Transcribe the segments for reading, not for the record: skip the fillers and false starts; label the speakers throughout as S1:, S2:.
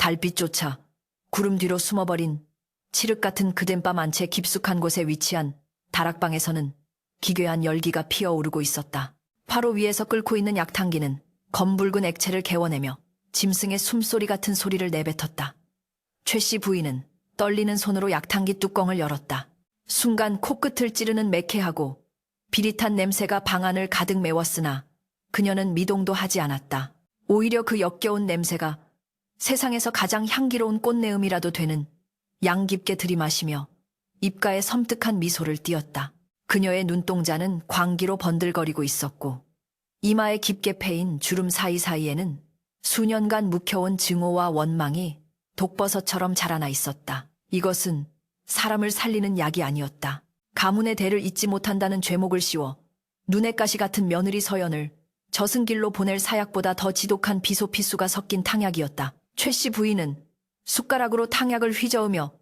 S1: 달빛조차 구름 뒤로 숨어버린 칠흑 같은 그댄 밤 안채 깊숙한 곳에 위치한 다락방에서는 기괴한 열기가 피어오르고 있었다. 화로 위에서 끓고 있는 약탕기는 검붉은 액체를 개워내며 짐승의 숨소리 같은 소리를 내뱉었다. 최 씨 부인은 떨리는 손으로 약탕기 뚜껑을 열었다. 순간 코끝을 찌르는 매캐하고 비릿한 냄새가 방 안을 가득 메웠으나 그녀는 미동도 하지 않았다. 오히려 그 역겨운 냄새가 세상에서 가장 향기로운 꽃내음이라도 되는 양 깊게 들이마시며 입가에 섬뜩한 미소를 띄었다. 그녀의 눈동자는 광기로 번들거리고 있었고 이마에 깊게 패인 주름 사이사이에는 수년간 묵혀온 증오와 원망이 독버섯처럼 자라나 있었다. 이것은 사람을 살리는 약이 아니었다. 가문의 대를 잇지 못한다는 죄목을 씌워 눈의 가시 같은 며느리 서연을 저승길로 보낼 사약보다 더 지독한 비소피수가 섞인 탕약이었다. 최 씨 부인은 숟가락으로 탕약을 휘저으며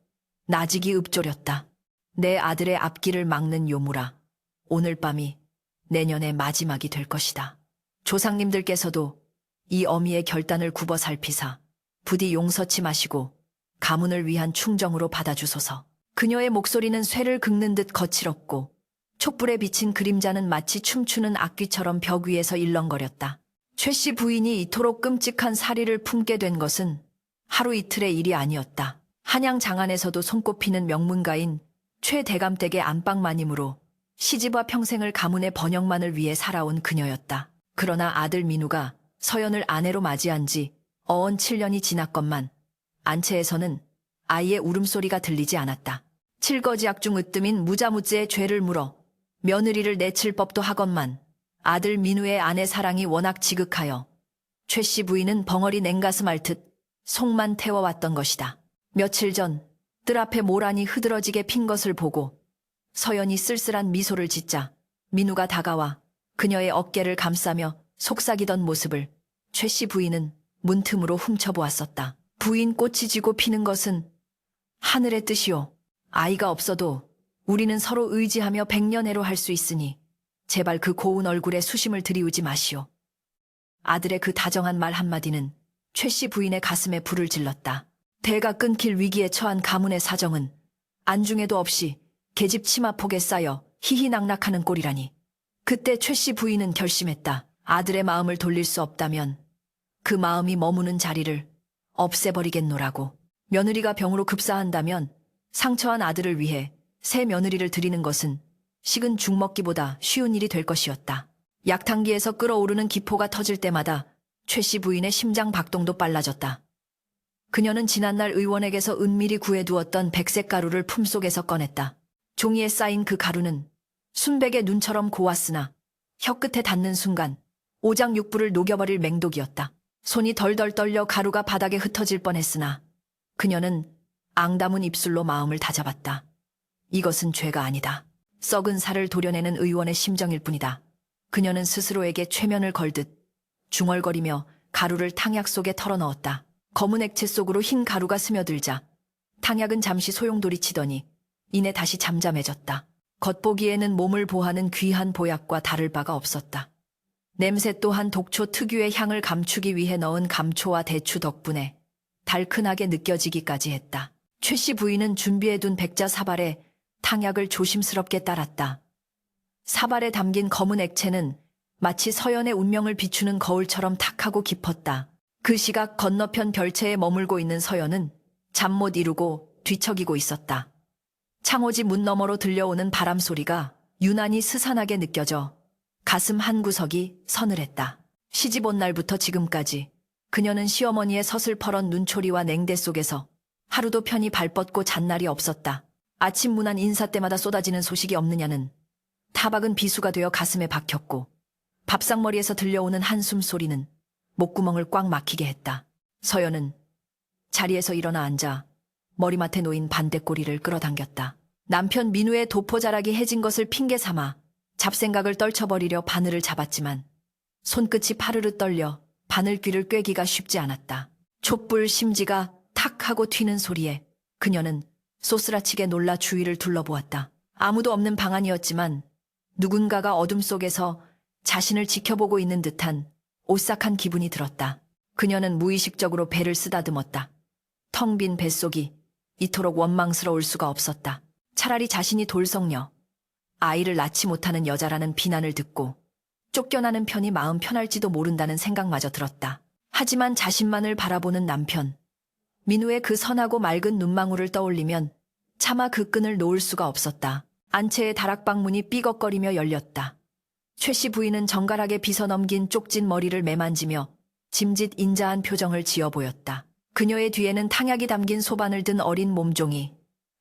S1: 나직이 읊조렸다. 내 아들의 앞길을 막는 요무라. 오늘 밤이 내년의 마지막이 될 것이다. 조상님들께서도 이 어미의 결단을 굽어 살피사 부디 용서치 마시고 가문을 위한 충정으로 받아주소서. 그녀의 목소리는 쇠를 긁는 듯 거칠었고 촛불에 비친 그림자는 마치 춤추는 악귀처럼 벽 위에서 일렁거렸다. 최 씨 부인이 이토록 끔찍한 사리를 품게 된 것은 하루 이틀의 일이 아니었다. 한양 장안에서도 손꼽히는 명문가인 최 대감댁의 안방마님으로 시집와 평생을 가문의 번영만을 위해 살아온 그녀였다. 그러나 아들 민우가 서연을 아내로 맞이한 지 어언 7년이 지났건만 안채에서는 아이의 울음소리가 들리지 않았다. 칠거지약 중 으뜸인 무자무즈의 죄를 물어 며느리를 내칠 법도 하건만 아들 민우의 아내 사랑이 워낙 지극하여 최 씨 부인은 벙어리 냉가슴 앓듯 속만 태워왔던 것이다. 며칠 전 뜰 앞에 모란이 흐드러지게 핀 것을 보고 서연이 쓸쓸한 미소를 짓자 민우가 다가와 그녀의 어깨를 감싸며 속삭이던 모습을 최 씨 부인은 문틈으로 훔쳐보았었다. 부인 꽃이 지고 피는 것은 하늘의 뜻이오. 아이가 없어도 우리는 서로 의지하며 백년해로 할 수 있으니 제발 그 고운 얼굴에 수심을 들이우지 마시오. 아들의 그 다정한 말 한마디는 최 씨 부인의 가슴에 불을 질렀다. 대가 끊길 위기에 처한 가문의 사정은 안중에도 없이 계집 치마폭에 쌓여 희희낙낙하는 꼴이라니. 그때 최 씨 부인은 결심했다. 아들의 마음을 돌릴 수 없다면 그 마음이 머무는 자리를 없애버리겠노라고. 며느리가 병으로 급사한다면 상처한 아들을 위해 새 며느리를 들이는 것은 식은 죽 먹기보다 쉬운 일이 될 것이었다. 약탕기에서 끓어오르는 기포가 터질 때마다 최 씨 부인의 심장 박동도 빨라졌다. 그녀는 지난날 의원에게서 은밀히 구해두었던 백색 가루를 품속에서 꺼냈다. 종이에 쌓인 그 가루는 순백의 눈처럼 고왔으나 혀끝에 닿는 순간 오장육부를 녹여버릴 맹독이었다. 손이 덜덜 떨려 가루가 바닥에 흩어질 뻔했으나 그녀는 앙담은 입술로 마음을 다잡았다. 이것은 죄가 아니다. 썩은 살을 도려내는 의원의 심정일 뿐이다. 그녀는 스스로에게 최면을 걸듯 중얼거리며 가루를 탕약 속에 털어넣었다. 검은 액체 속으로 흰 가루가 스며들자 탕약은 잠시 소용돌이치더니 이내 다시 잠잠해졌다. 겉보기에는 몸을 보하는 귀한 보약과 다를 바가 없었다. 냄새 또한 독초 특유의 향을 감추기 위해 넣은 감초와 대추 덕분에 달큰하게 느껴지기까지 했다. 최 씨 부인은 준비해둔 백자 사발에 탕약을 조심스럽게 따랐다. 사발에 담긴 검은 액체는 마치 서연의 운명을 비추는 거울처럼 탁하고 깊었다. 그 시각 건너편 별채에 머물고 있는 서연은 잠 못 이루고 뒤척이고 있었다. 창호지 문 너머로 들려오는 바람 소리가 유난히 스산하게 느껴져 가슴 한구석이 서늘했다. 시집 온 날부터 지금까지 그녀는 시어머니의 서슬퍼런 눈초리와 냉대 속에서 하루도 편히 발 뻗고 잔 날이 없었다. 아침 문안 인사 때마다 쏟아지는 소식이 없느냐는 타박은 비수가 되어 가슴에 박혔고 밥상머리에서 들려오는 한숨 소리는 목구멍을 꽉 막히게 했다. 서연은 자리에서 일어나 앉아 머리맡에 놓인 반대꼬리를 끌어당겼다. 남편 민우의 도포자락이 해진 것을 핑계 삼아 잡생각을 떨쳐버리려 바늘을 잡았지만 손끝이 파르르 떨려 바늘귀를 꿰기가 쉽지 않았다. 촛불 심지가 탁 하고 튀는 소리에 그녀는 쏘스라치게 놀라 주위를 둘러보았다. 아무도 없는 방 안이었지만 누군가가 어둠 속에서 자신을 지켜보고 있는 듯한 오싹한 기분이 들었다. 그녀는 무의식적으로 배를 쓰다듬었다. 텅 빈 뱃속이 이토록 원망스러울 수가 없었다. 차라리 자신이 돌성녀, 아이를 낳지 못하는 여자라는 비난을 듣고 쫓겨나는 편이 마음 편할지도 모른다는 생각마저 들었다. 하지만 자신만을 바라보는 남편, 민우의 그 선하고 맑은 눈망울을 떠올리면 차마 그 끈을 놓을 수가 없었다. 안채의 다락방 문이 삐걱거리며 열렸다. 최 씨 부인은 정갈하게 빗어넘긴 쪽진 머리를 매만지며 짐짓 인자한 표정을 지어 보였다. 그녀의 뒤에는 탕약이 담긴 소반을 든 어린 몸종이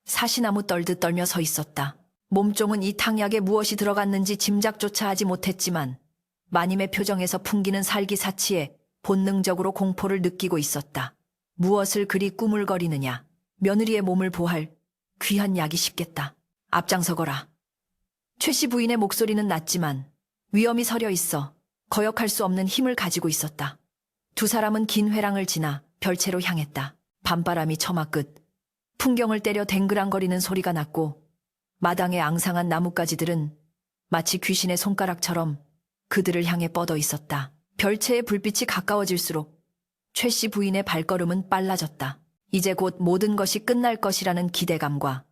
S1: 사시나무 떨듯 떨며 서 있었다. 몸종은 이 탕약에 무엇이 들어갔는지 짐작조차 하지 못했지만 마님의 표정에서 풍기는 살기사치에 본능적으로 공포를 느끼고 있었다. 무엇을 그리 꾸물거리느냐. 며느리의 몸을 보할 귀한 약이 싶겠다. 앞장서거라. 최 씨 부인의 목소리는 낮지만 위엄이 서려 있어 거역할 수 없는 힘을 가지고 있었다. 두 사람은 긴 회랑을 지나 별채로 향했다. 밤바람이 처마 끝 풍경을 때려 댕그랑거리는 소리가 났고 마당의 앙상한 나뭇가지들은 마치 귀신의 손가락처럼 그들을 향해 뻗어 있었다. 별채의 불빛이 가까워질수록 최 씨 부인의 발걸음은 빨라졌다. 이제 곧 모든 것이 끝날 것이라는 기대감과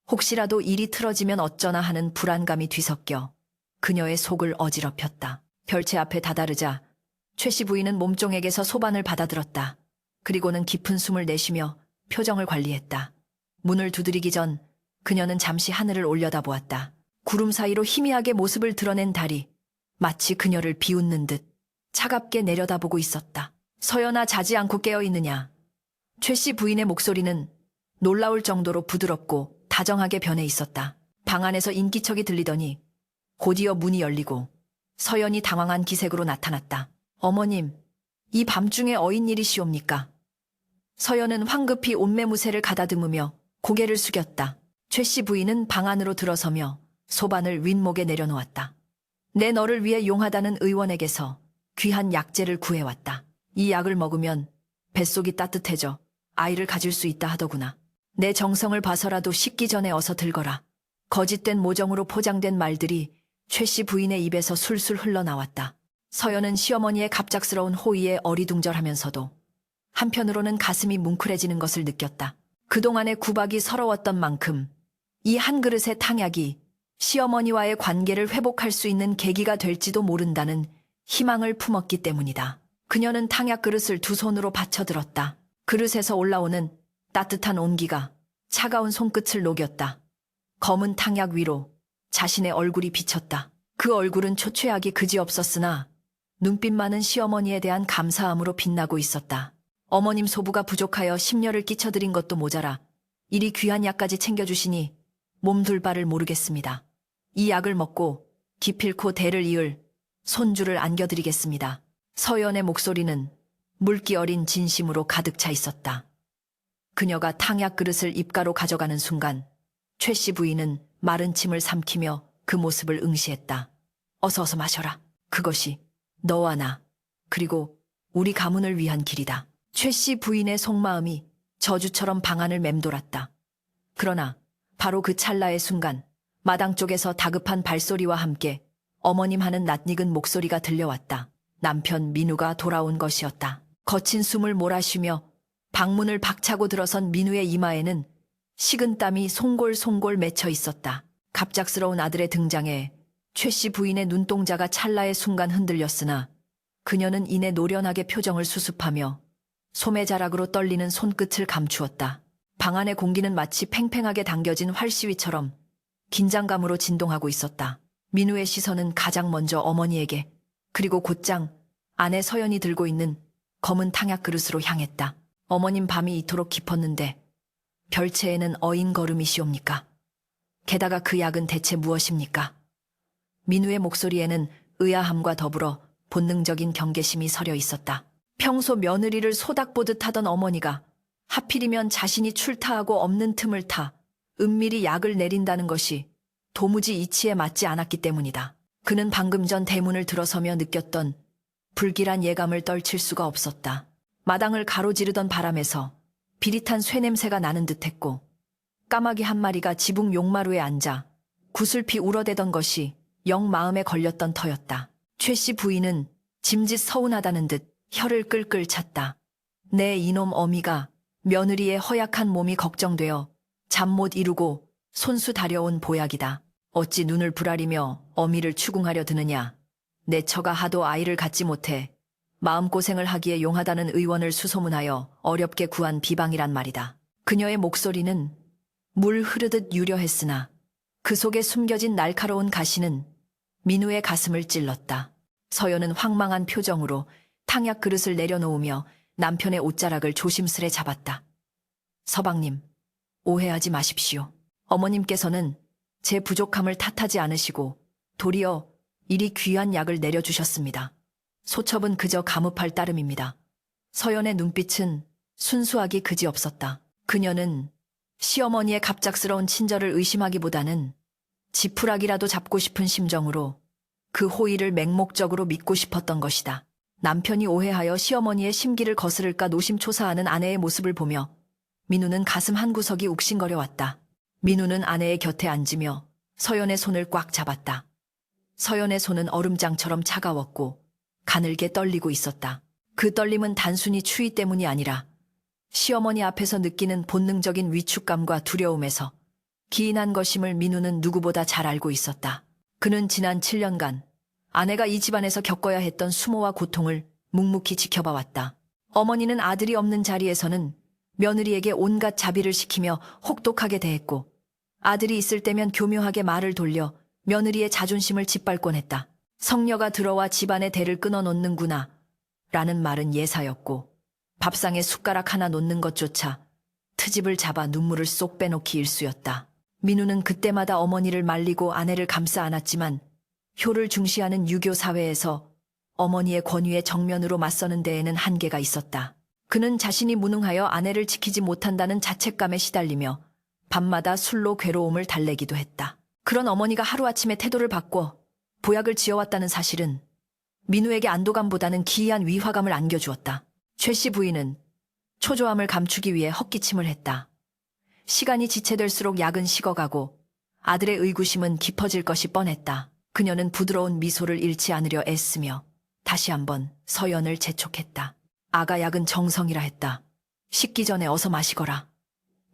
S1: 혹시라도 일이 틀어지면 어쩌나 하는 불안감이 뒤섞여 그녀의 속을 어지럽혔다. 별채 앞에 다다르자 최 씨 부인은 몸종에게서 소반을 받아들었다. 그리고는 깊은 숨을 내쉬며 표정을 관리했다. 문을 두드리기 전 그녀는 잠시 하늘을 올려다보았다. 구름 사이로 희미하게 모습을 드러낸 달이 마치 그녀를 비웃는 듯 차갑게 내려다보고 있었다. 서연아, 자지 않고 깨어있느냐. 최 씨 부인의 목소리는 놀라울 정도로 부드럽고 다정하게 변해 있었다. 방 안에서 인기척이 들리더니 곧이어 문이 열리고 서연이 당황한 기색으로 나타났다. 어머님, 이 밤중에 어인일이시옵니까? 서연은 황급히 옷매무새를 가다듬으며 고개를 숙였다. 최 씨 부인은 방 안으로 들어서며 소반을 윗목에 내려놓았다. 내 너를 위해 용하다는 의원에게서 귀한 약재를 구해왔다. 이 약을 먹으면 뱃속이 따뜻해져 아이를 가질 수 있다 하더구나. 내 정성을 봐서라도 식기 전에 어서 들거라. 거짓된 모정으로 포장된 말들이 최 씨 부인의 입에서 술술 흘러나왔다. 서연은 시어머니의 갑작스러운 호의에 어리둥절하면서도 한편으로는 가슴이 뭉클해지는 것을 느꼈다. 그동안의 구박이 서러웠던 만큼 이 한 그릇의 탕약이 시어머니와의 관계를 회복할 수 있는 계기가 될지도 모른다는 희망을 품었기 때문이다. 그녀는 탕약 그릇을 두 손으로 받쳐들었다. 그릇에서 올라오는 따뜻한 온기가 차가운 손끝을 녹였다. 검은 탕약 위로 자신의 얼굴이 비쳤다. 그 얼굴은 초췌하기 그지없었으나 눈빛만은 시어머니에 대한 감사함으로 빛나고 있었다. 어머님 소부가 부족하여 심려를 끼쳐드린 것도 모자라 이리 귀한 약까지 챙겨주시니 몸둘 바를 모르겠습니다. 이 약을 먹고 기필코 대를 이을 손주를 안겨드리겠습니다. 서연의 목소리는 물기 어린 진심으로 가득 차 있었다. 그녀가 탕약 그릇을 입가로 가져가는 순간 최 씨 부인은 마른 침을 삼키며 그 모습을 응시했다. 어서 마셔라. 그것이 너와 나 그리고 우리 가문을 위한 길이다. 최 씨 부인의 속마음이 저주처럼 방 안을 맴돌았다. 그러나 바로 그 찰나의 순간 마당 쪽에서 다급한 발소리와 함께 어머님 하는 낯익은 목소리가 들려왔다. 남편 민우가 돌아온 것이었다. 거친 숨을 몰아쉬며 방문을 박차고 들어선 민우의 이마에는 식은땀이 송골송골 맺혀 있었다. 갑작스러운 아들의 등장에 최 씨 부인의 눈동자가 찰나의 순간 흔들렸으나 그녀는 이내 노련하게 표정을 수습하며 소매자락으로 떨리는 손끝을 감추었다. 방 안의 공기는 마치 팽팽하게 당겨진 활시위처럼 긴장감으로 진동하고 있었다. 민우의 시선은 가장 먼저 어머니에게 그리고 곧장 아내 서연이 들고 있는 검은 탕약 그릇으로 향했다. 어머님, 밤이 이토록 깊었는데 별채에는 어인 걸음이시옵니까? 게다가 그 약은 대체 무엇입니까? 민우의 목소리에는 의아함과 더불어 본능적인 경계심이 서려 있었다. 평소 며느리를 소닥보듯 하던 어머니가 하필이면 자신이 출타하고 없는 틈을 타 은밀히 약을 내린다는 것이 도무지 이치에 맞지 않았기 때문이다. 그는 방금 전 대문을 들어서며 느꼈던 불길한 예감을 떨칠 수가 없었다. 마당을 가로지르던 바람에서 비릿한 쇠냄새가 나는 듯했고 까마귀 한 마리가 지붕 용마루에 앉아 구슬피 울어대던 것이 영 마음에 걸렸던 터였다. 최 씨 부인은 짐짓 서운하다는 듯 혀를 끌끌 찼다. 내 이놈 어미가 며느리의 허약한 몸이 걱정되어 잠 못 이루고 손수 다려온 보약이다. 어찌 눈을 부라리며 어미를 추궁하려 드느냐. 내 처가 하도 아이를 갖지 못해 마음고생을 하기에 용하다는 의원을 수소문하여 어렵게 구한 비방이란 말이다. 그녀의 목소리는 물 흐르듯 유려했으나 그 속에 숨겨진 날카로운 가시는 민우의 가슴을 찔렀다. 서연은 황망한 표정으로 탕약 그릇을 내려놓으며 남편의 옷자락을 조심스레 잡았다. 서방님, 오해하지 마십시오. 어머님께서는 제 부족함을 탓하지 않으시고 도리어 이리 귀한 약을 내려주셨습니다. 소첩은 그저 가무팔 따름입니다. 서연의 눈빛은 순수하기 그지없었다. 그녀는 시어머니의 갑작스러운 친절을 의심하기보다는 지푸라기라도 잡고 싶은 심정으로 그 호의를 맹목적으로 믿고 싶었던 것이다. 남편이 오해하여 시어머니의 심기를 거스를까 노심초사하는 아내의 모습을 보며 민우는 가슴 한구석이 욱신거려 왔다. 민우는 아내의 곁에 앉으며 서연의 손을 꽉 잡았다. 서연의 손은 얼음장처럼 차가웠고 가늘게 떨리고 있었다. 그 떨림은 단순히 추위 때문이 아니라 시어머니 앞에서 느끼는 본능적인 위축감과 두려움에서 기인한 것임을 민우는 누구보다 잘 알고 있었다. 그는 지난 7년간 아내가 이 집안에서 겪어야 했던 수모와 고통을 묵묵히 지켜봐왔다. 어머니는 아들이 없는 자리에서는 며느리에게 온갖 자비를 시키며 혹독하게 대했고 아들이 있을 때면 교묘하게 말을 돌려 며느리의 자존심을 짓밟곤 했다. 성녀가 들어와 집안의 대를 끊어놓는구나 라는 말은 예사였고 밥상에 숟가락 하나 놓는 것조차 트집을 잡아 눈물을 쏙 빼놓기 일쑤였다. 민우는 그때마다 어머니를 말리고 아내를 감싸 안았지만 효를 중시하는 유교 사회에서 어머니의 권위에 정면으로 맞서는 데에는 한계가 있었다. 그는 자신이 무능하여 아내를 지키지 못한다는 자책감에 시달리며 밤마다 술로 괴로움을 달래기도 했다. 그런 어머니가 하루아침에 태도를 바꿔 보약을 지어왔다는 사실은 민우에게 안도감보다는 기이한 위화감을 안겨주었다. 최 씨 부인은 초조함을 감추기 위해 헛기침을 했다. 시간이 지체될수록 약은 식어가고 아들의 의구심은 깊어질 것이 뻔했다. 그녀는 부드러운 미소를 잃지 않으려 애쓰며 다시 한번 서연을 재촉했다. 아가 약은 정성이라 했다. 식기 전에 어서 마시거라.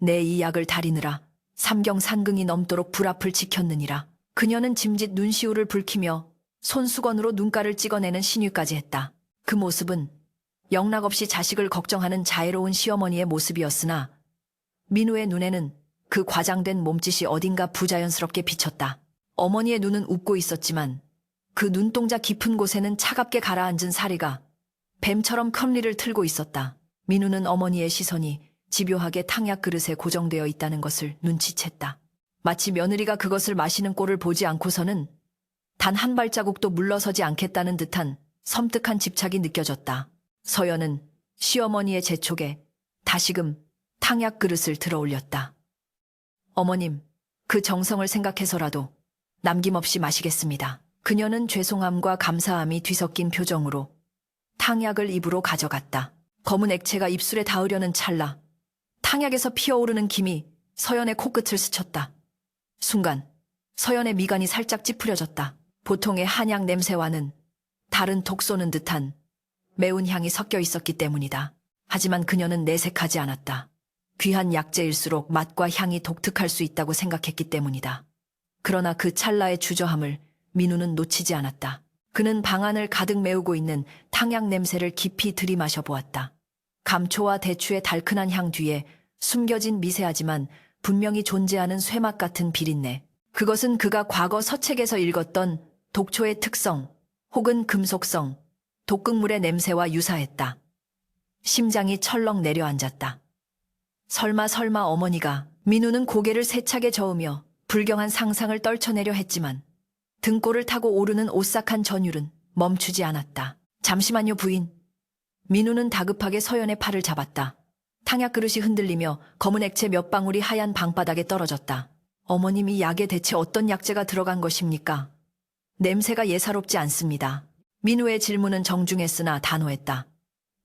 S1: 내 이 약을 다리느라 삼경산긍이 넘도록 불앞을 지켰느니라. 그녀는 짐짓 눈시울을 붉히며 손수건으로 눈가를 찍어내는 신유까지 했다. 그 모습은 영락없이 자식을 걱정하는 자애로운 시어머니의 모습이었으나 민우의 눈에는 그 과장된 몸짓이 어딘가 부자연스럽게 비쳤다. 어머니의 눈은 웃고 있었지만 그 눈동자 깊은 곳에는 차갑게 가라앉은 사리가 뱀처럼 컴리를 틀고 있었다. 민우는 어머니의 시선이 집요하게 탕약 그릇에 고정되어 있다는 것을 눈치챘다. 마치 며느리가 그것을 마시는 꼴을 보지 않고서는 단 한 발자국도 물러서지 않겠다는 듯한 섬뜩한 집착이 느껴졌다. 서연은 시어머니의 재촉에 다시금 탕약 그릇을 들어 올렸다. 어머님, 그 정성을 생각해서라도 남김없이 마시겠습니다. 그녀는 죄송함과 감사함이 뒤섞인 표정으로 탕약을 입으로 가져갔다. 검은 액체가 입술에 닿으려는 찰나 탕약에서 피어오르는 김이 서연의 코끝을 스쳤다. 순간 서연의 미간이 살짝 찌푸려졌다. 보통의 한약 냄새와는 다른 독 쏘는 듯한 매운 향이 섞여 있었기 때문이다. 하지만 그녀는 내색하지 않았다. 귀한 약재일수록 맛과 향이 독특할 수 있다고 생각했기 때문이다. 그러나 그 찰나의 주저함을 민우는 놓치지 않았다. 그는 방안을 가득 메우고 있는 탕약 냄새를 깊이 들이마셔 보았다. 감초와 대추의 달큰한 향 뒤에 숨겨진 미세하지만 분명히 존재하는 쇠맛 같은 비린내. 그것은 그가 과거 서책에서 읽었던 독초의 특성 혹은 금속성, 독극물의 냄새와 유사했다. 심장이 철렁 내려앉았다. 설마 어머니가. 민우는 고개를 세차게 저으며 불경한 상상을 떨쳐내려 했지만 등골을 타고 오르는 오싹한 전율은 멈추지 않았다. 잠시만요, 부인. 민우는 다급하게 서연의 팔을 잡았다. 탕약 그릇이 흔들리며 검은 액체 몇 방울이 하얀 방바닥에 떨어졌다. 어머님, 이 약에 대체 어떤 약재가 들어간 것입니까? 냄새가 예사롭지 않습니다. 민우의 질문은 정중했으나 단호했다.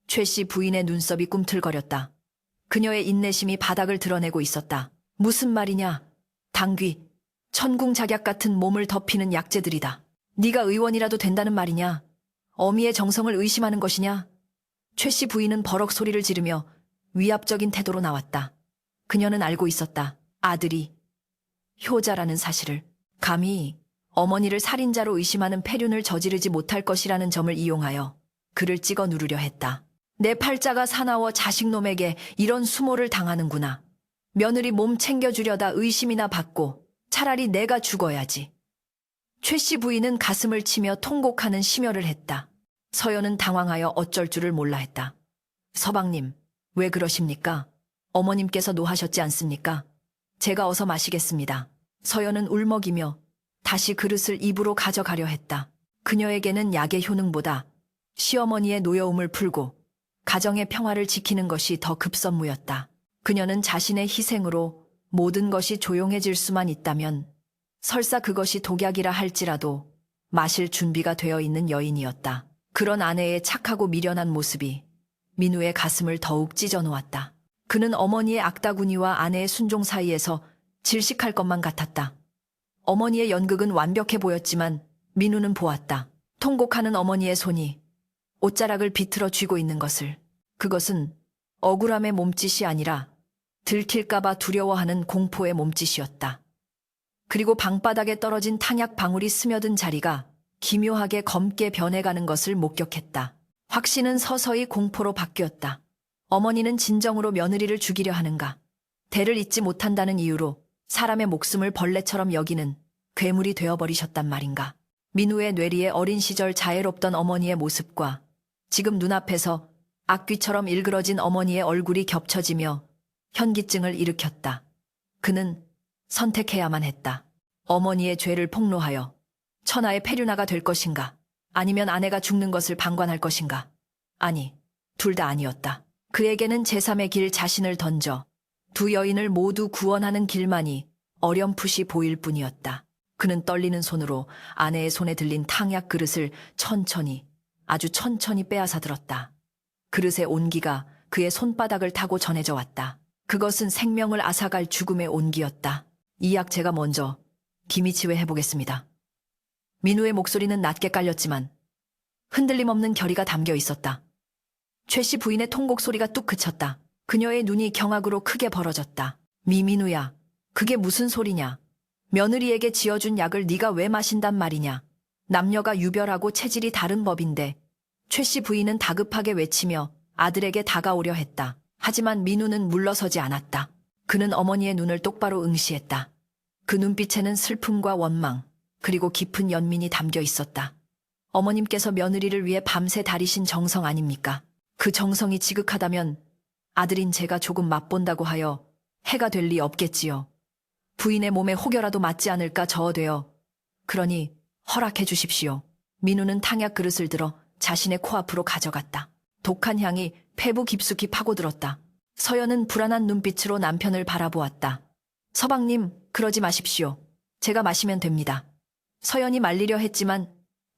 S1: 최 씨 부인의 눈썹이 꿈틀거렸다. 그녀의 인내심이 바닥을 드러내고 있었다. 무슨 말이냐? 당귀, 천궁작약 같은 몸을 덮이는 약재들이다. 네가 의원이라도 된다는 말이냐? 어미의 정성을 의심하는 것이냐? 최 씨 부인은 버럭 소리를 지르며 위압적인 태도로 나왔다. 그녀는 알고 있었다. 아들이 효자라는 사실을. 감히 어머니를 살인자로 의심하는 폐륜을 저지르지 못할 것이라는 점을 이용하여 그를 찍어 누르려 했다. 내 팔자가 사나워 자식놈에게 이런 수모를 당하는구나. 며느리 몸 챙겨주려다 의심이나 받고 차라리 내가 죽어야지. 최 씨 부인은 가슴을 치며 통곡하는 심혈을 했다. 서연은 당황하여 어쩔 줄을 몰라 했다. 서방님, 왜 그러십니까? 어머님께서 노하셨지 않습니까? 제가 어서 마시겠습니다. 서연은 울먹이며 다시 그릇을 입으로 가져가려 했다. 그녀에게는 약의 효능보다 시어머니의 노여움을 풀고 가정의 평화를 지키는 것이 더 급선무였다. 그녀는 자신의 희생으로 모든 것이 조용해질 수만 있다면 설사 그것이 독약이라 할지라도 마실 준비가 되어 있는 여인이었다. 그런 아내의 착하고 미련한 모습이 민우의 가슴을 더욱 찢어놓았다. 그는 어머니의 악다구니와 아내의 순종 사이에서 질식할 것만 같았다. 어머니의 연극은 완벽해 보였지만 민우는 보았다. 통곡하는 어머니의 손이 옷자락을 비틀어 쥐고 있는 것을. 그것은 억울함의 몸짓이 아니라 들킬까봐 두려워하는 공포의 몸짓이었다. 그리고 방바닥에 떨어진 탕약 방울이 스며든 자리가 기묘하게 검게 변해가는 것을 목격했다. 확신은 서서히 공포로 바뀌었다. 어머니는 진정으로 며느리를 죽이려 하는가? 대를 잇지 못한다는 이유로 사람의 목숨을 벌레처럼 여기는 괴물이 되어버리셨단 말인가? 민우의 뇌리에 어린 시절 자애롭던 어머니의 모습과 지금 눈앞에서 악귀처럼 일그러진 어머니의 얼굴이 겹쳐지며 현기증을 일으켰다. 그는 선택해야만 했다. 어머니의 죄를 폭로하여 천하의 폐륜아가 될 것인가? 아니면 아내가 죽는 것을 방관할 것인가? 아니, 둘 다 아니었다. 그에게는 제3의 길 자신을 던져 두 여인을 모두 구원하는 길만이 어렴풋이 보일 뿐이었다. 그는 떨리는 손으로 아내의 손에 들린 탕약 그릇을 천천히, 아주 천천히 빼앗아 들었다. 그릇의 온기가 그의 손바닥을 타고 전해져 왔다. 그것은 생명을 앗아갈 죽음의 온기였다. 이 약 제가 먼저 기미치회 해보겠습니다. 민우의 목소리는 낮게 깔렸지만 흔들림 없는 결의가 담겨 있었다. 최 씨 부인의 통곡 소리가 뚝 그쳤다. 그녀의 눈이 경악으로 크게 벌어졌다. 미민우야, 그게 무슨 소리냐? 며느리에게 지어준 약을 네가 왜 마신단 말이냐? 남녀가 유별하고 체질이 다른 법인데. 최 씨 부인은 다급하게 외치며 아들에게 다가오려 했다. 하지만 민우는 물러서지 않았다. 그는 어머니의 눈을 똑바로 응시했다. 그 눈빛에는 슬픔과 원망, 그리고 깊은 연민이 담겨 있었다. 어머님께서 며느리를 위해 밤새 다리신 정성 아닙니까? 그 정성이 지극하다면 아들인 제가 조금 맛본다고 하여 해가 될 리 없겠지요. 부인의 몸에 혹여라도 맞지 않을까 저어되어. 그러니 허락해 주십시오. 민우는 탕약 그릇을 들어 자신의 코앞으로 가져갔다. 독한 향이 폐부 깊숙이 파고들었다. 서연은 불안한 눈빛으로 남편을 바라보았다. 서방님, 그러지 마십시오. 제가 마시면 됩니다. 서연이 말리려 했지만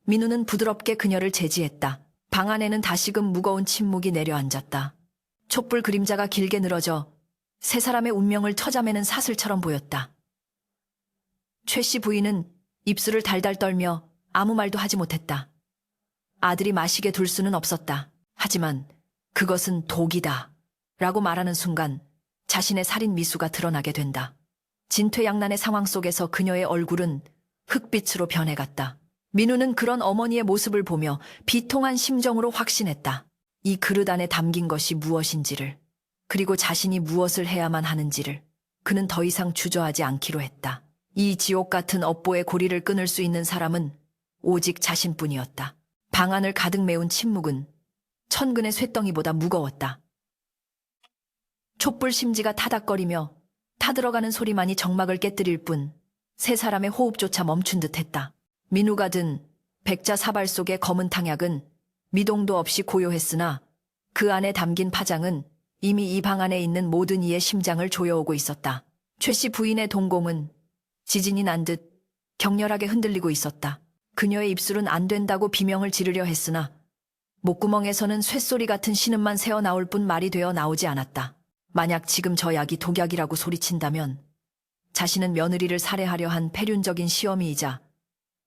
S1: 민우는 부드럽게 그녀를 제지했다. 방 안에는 다시금 무거운 침묵이 내려앉았다. 촛불 그림자가 길게 늘어져 세 사람의 운명을 처자매는 사슬처럼 보였다. 최 씨 부인은 입술을 달달 떨며 아무 말도 하지 못했다. 아들이 마시게 둘 수는 없었다. 하지만 그것은 독이다 라고 말하는 순간 자신의 살인 미수가 드러나게 된다. 진퇴양난의 상황 속에서 그녀의 얼굴은 흑빛으로 변해갔다. 민우는 그런 어머니의 모습을 보며 비통한 심정으로 확신했다. 이 그릇 안에 담긴 것이 무엇인지를, 그리고 자신이 무엇을 해야만 하는지를. 그는 더 이상 주저하지 않기로 했다. 이 지옥 같은 업보의 고리를 끊을 수 있는 사람은 오직 자신뿐이었다. 방 안을 가득 메운 침묵은 천근의 쇳덩이보다 무거웠다. 촛불 심지가 타닥거리며 타들어가는 소리만이 정막을 깨뜨릴 뿐 세 사람의 호흡조차 멈춘 듯했다. 민우가 든 백자 사발 속의 검은 탕약은 미동도 없이 고요했으나 그 안에 담긴 파장은 이미 이 방 안에 있는 모든 이의 심장을 조여오고 있었다. 최 씨 부인의 동공은 지진이 난 듯 격렬하게 흔들리고 있었다. 그녀의 입술은 안 된다고 비명을 지르려 했으나 목구멍에서는 쇳소리 같은 신음만 새어나올 뿐 말이 되어 나오지 않았다. 만약 지금 저 약이 독약이라고 소리친다면 자신은 며느리를 살해하려 한 폐륜적인 시어미이자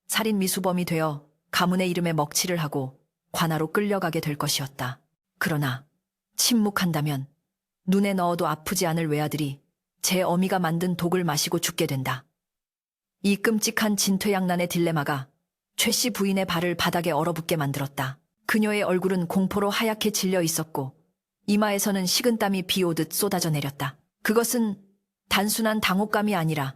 S1: 살인 미수범이 되어 가문의 이름에 먹칠을 하고 관아로 끌려가게 될 것이었다. 그러나 침묵한다면 눈에 넣어도 아프지 않을 외아들이 제 어미가 만든 독을 마시고 죽게 된다. 이 끔찍한 진퇴양난의 딜레마가 최 씨 부인의 발을 바닥에 얼어붙게 만들었다. 그녀의 얼굴은 공포로 하얗게 질려 있었고 이마에서는 식은땀이 비 오듯 쏟아져 내렸다. 그것은 단순한 당혹감이 아니라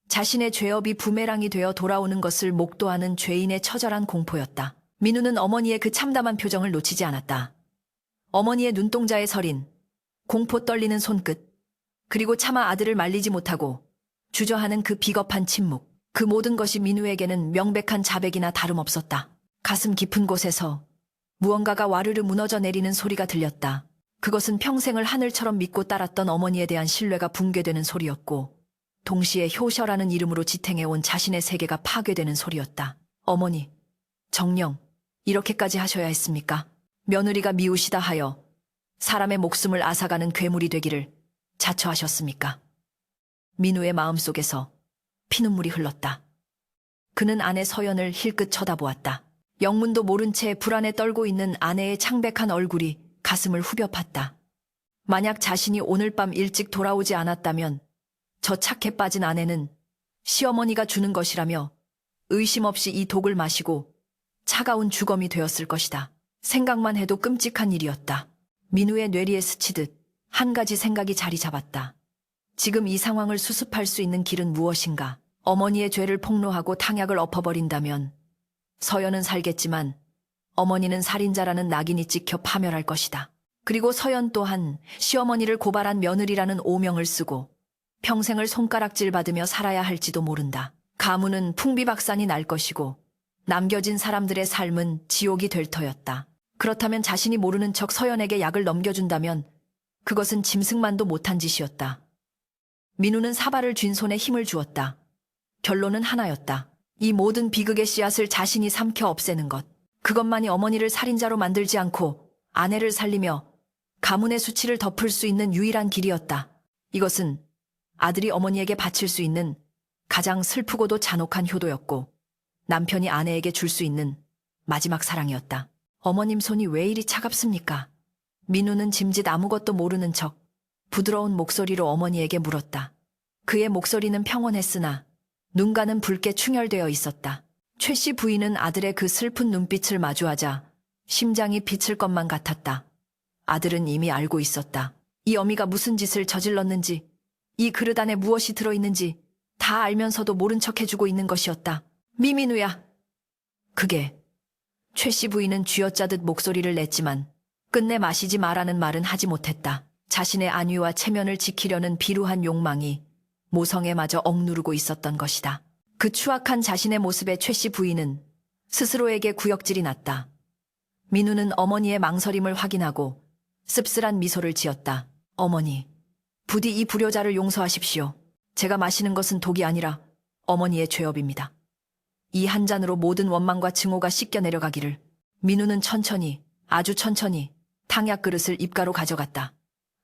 S1: 자신의 죄업이 부메랑이 되어 돌아오는 것을 목도하는 죄인의 처절한 공포였다. 민우는 어머니의 그 참담한 표정을 놓치지 않았다. 어머니의 눈동자에 서린 공포 떨리는 손끝, 그리고 차마 아들을 말리지 못하고 주저하는 그 비겁한 침묵, 그 모든 것이 민우에게는 명백한 자백이나 다름없었다. 가슴 깊은 곳에서 무언가가 와르르 무너져 내리는 소리가 들렸다. 그것은 평생을 하늘처럼 믿고 따랐던 어머니에 대한 신뢰가 붕괴되는 소리였고 동시에 효셔라는 이름으로 지탱해온 자신의 세계가 파괴되는 소리였다. 어머니, 정녕 이렇게까지 하셔야 했습니까? 며느리가 미우시다 하여 사람의 목숨을 앗아가는 괴물이 되기를 자처하셨습니까? 민우의 마음속에서 피눈물이 흘렀다. 그는 아내 서연을 힐끗 쳐다보았다. 영문도 모른 채 불안에 떨고 있는 아내의 창백한 얼굴이 가슴을 후벼 팠다. 만약 자신이 오늘 밤 일찍 돌아오지 않았다면 저 착해 빠진 아내는 시어머니가 주는 것이라며 의심 없이 이 독을 마시고 차가운 주검이 되었을 것이다. 생각만 해도 끔찍한 일이었다. 민우의 뇌리에 스치듯 한 가지 생각이 자리 잡았다. 지금 이 상황을 수습할 수 있는 길은 무엇인가? 어머니의 죄를 폭로하고 탕약을 엎어버린다면 서연은 살겠지만 어머니는 살인자라는 낙인이 찍혀 파멸할 것이다. 그리고 서연 또한 시어머니를 고발한 며느리라는 오명을 쓰고 평생을 손가락질 받으며 살아야 할지도 모른다. 가문은 풍비박산이 날 것이고 남겨진 사람들의 삶은 지옥이 될 터였다. 그렇다면 자신이 모르는 척 서연에게 약을 넘겨준다면 그것은 짐승만도 못한 짓이었다. 민우는 사발을 쥔 손에 힘을 주었다. 결론은 하나였다. 이 모든 비극의 씨앗을 자신이 삼켜 없애는 것. 그것만이 어머니를 살인자로 만들지 않고 아내를 살리며 가문의 수치를 덮을 수 있는 유일한 길이었다. 이것은 아들이 어머니에게 바칠 수 있는 가장 슬프고도 잔혹한 효도였고 남편이 아내에게 줄 수 있는 마지막 사랑이었다. 어머님 손이 왜 이리 차갑습니까? 민우는 짐짓 아무것도 모르는 척 부드러운 목소리로 어머니에게 물었다. 그의 목소리는 평온했으나 눈가는 붉게 충혈되어 있었다. 최 씨 부인은 아들의 그 슬픈 눈빛을 마주하자 심장이 비칠 것만 같았다. 아들은 이미 알고 있었다. 이 어미가 무슨 짓을 저질렀는지, 이 그릇 안에 무엇이 들어있는지 다 알면서도 모른 척 해주고 있는 것이었다. 미민우야. 그게 최 씨 부인은 쥐어짜듯 목소리를 냈지만 끝내 마시지 마라는 말은 하지 못했다. 자신의 안위와 체면을 지키려는 비루한 욕망이 모성에 마저 억누르고 있었던 것이다. 그 추악한 자신의 모습에 최 씨 부인은 스스로에게 구역질이 났다. 민우는 어머니의 망설임을 확인하고 씁쓸한 미소를 지었다. 어머니, 부디 이 불효자를 용서하십시오. 제가 마시는 것은 독이 아니라 어머니의 죄업입니다. 이 한 잔으로 모든 원망과 증오가 씻겨 내려가기를. 민우는 천천히, 아주 천천히 탕약 그릇을 입가로 가져갔다.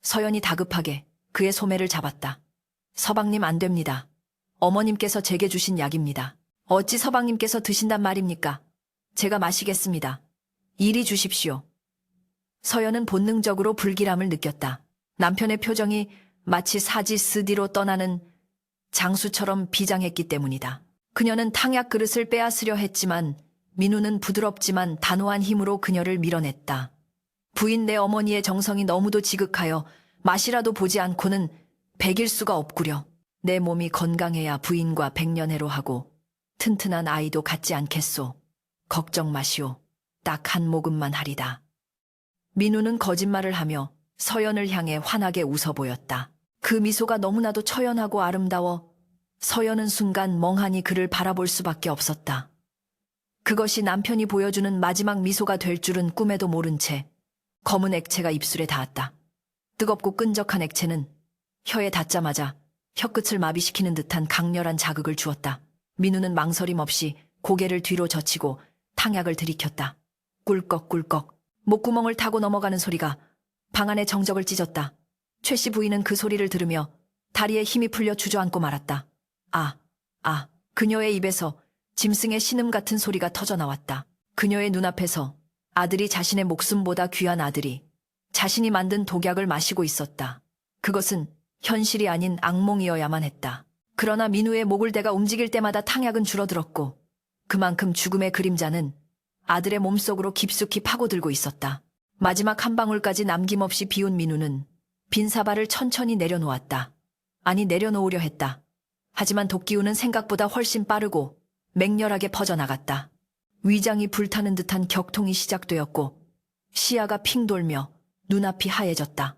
S1: 서연이 다급하게 그의 소매를 잡았다. 서방님 안 됩니다. 어머님께서 제게 주신 약입니다. 어찌 서방님께서 드신단 말입니까? 제가 마시겠습니다. 이리 주십시오. 서연은 본능적으로 불길함을 느꼈다. 남편의 표정이 마치 사지 스디로 떠나는 장수처럼 비장했기 때문이다. 그녀는 탕약 그릇을 빼앗으려 했지만 민우는 부드럽지만 단호한 힘으로 그녀를 밀어냈다. 부인 내 어머니의 정성이 너무도 지극하여 맛이라도 보지 않고는 배길 수가 없구려. 내 몸이 건강해야 부인과 백년해로하고 튼튼한 아이도 갖지 않겠소. 걱정 마시오. 딱 한 모금만 하리다. 민우는 거짓말을 하며 서연을 향해 환하게 웃어 보였다. 그 미소가 너무나도 처연하고 아름다워 서연은 순간 멍하니 그를 바라볼 수밖에 없었다. 그것이 남편이 보여주는 마지막 미소가 될 줄은 꿈에도 모른 채 검은 액체가 입술에 닿았다. 뜨겁고 끈적한 액체는 혀에 닿자마자 혀끝을 마비시키는 듯한 강렬한 자극을 주었다. 민우는 망설임 없이 고개를 뒤로 젖히고 탕약을 들이켰다. 꿀꺽꿀꺽 목구멍을 타고 넘어가는 소리가 방 안의 정적을 찢었다. 최 씨 부인은 그 소리를 들으며 다리에 힘이 풀려 주저앉고 말았다. 그녀의 입에서 짐승의 신음 같은 소리가 터져 나왔다. 그녀의 눈앞에서 아들이 자신의 목숨보다 귀한 아들이 자신이 만든 독약을 마시고 있었다. 그것은 현실이 아닌 악몽이어야만 했다. 그러나 민우의 목을 대가 움직일 때마다 탕약은 줄어들었고 그만큼 죽음의 그림자는 아들의 몸속으로 깊숙이 파고들고 있었다. 마지막 한 방울까지 남김없이 비운 민우는 빈 사발을 천천히 내려놓았다. 아니 내려놓으려 했다. 하지만 독기운은 생각보다 훨씬 빠르고 맹렬하게 퍼져나갔다. 위장이 불타는 듯한 격통이 시작되었고 시야가 핑 돌며 눈앞이 하얘졌다.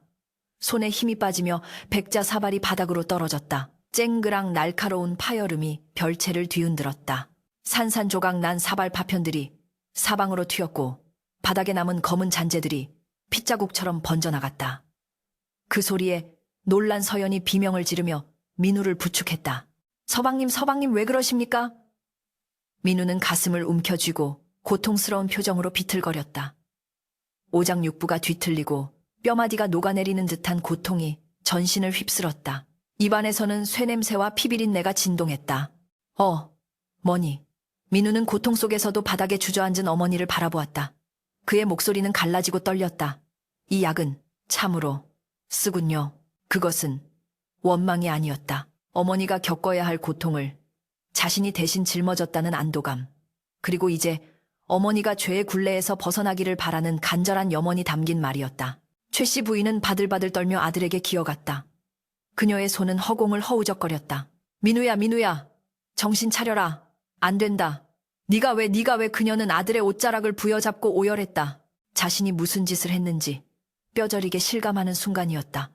S1: 손에 힘이 빠지며 백자 사발이 바닥으로 떨어졌다. 쨍그랑 날카로운 파열음이 별채를 뒤흔들었다. 산산조각 난 사발 파편들이 사방으로 튀었고 바닥에 남은 검은 잔재들이 핏자국처럼 번져나갔다. 그 소리에 놀란 서연이 비명을 지르며 민우를 부축했다. 서방님 왜 그러십니까? 민우는 가슴을 움켜쥐고 고통스러운 표정으로 비틀거렸다. 오장육부가 뒤틀리고 뼈마디가 녹아내리는 듯한 고통이 전신을 휩쓸었다. 입안에서는 쇠냄새와 피비린내가 진동했다. 뭐니? 민우는 고통 속에서도 바닥에 주저앉은 어머니를 바라보았다. 그의 목소리는 갈라지고 떨렸다. 이 약은 참으로 쓰군요. 그것은 원망이 아니었다. 어머니가 겪어야 할 고통을 자신이 대신 짊어졌다는 안도감. 그리고 이제 어머니가 죄의 굴레에서 벗어나기를 바라는 간절한 염원이 담긴 말이었다. 최 씨 부인은 바들바들 떨며 아들에게 기어갔다. 그녀의 손은 허공을 허우적거렸다. 민우야, 정신 차려라. 안 된다. 네가 왜 그녀는 아들의 옷자락을 부여잡고 오열했다. 자신이 무슨 짓을 했는지 뼈저리게 실감하는 순간이었다.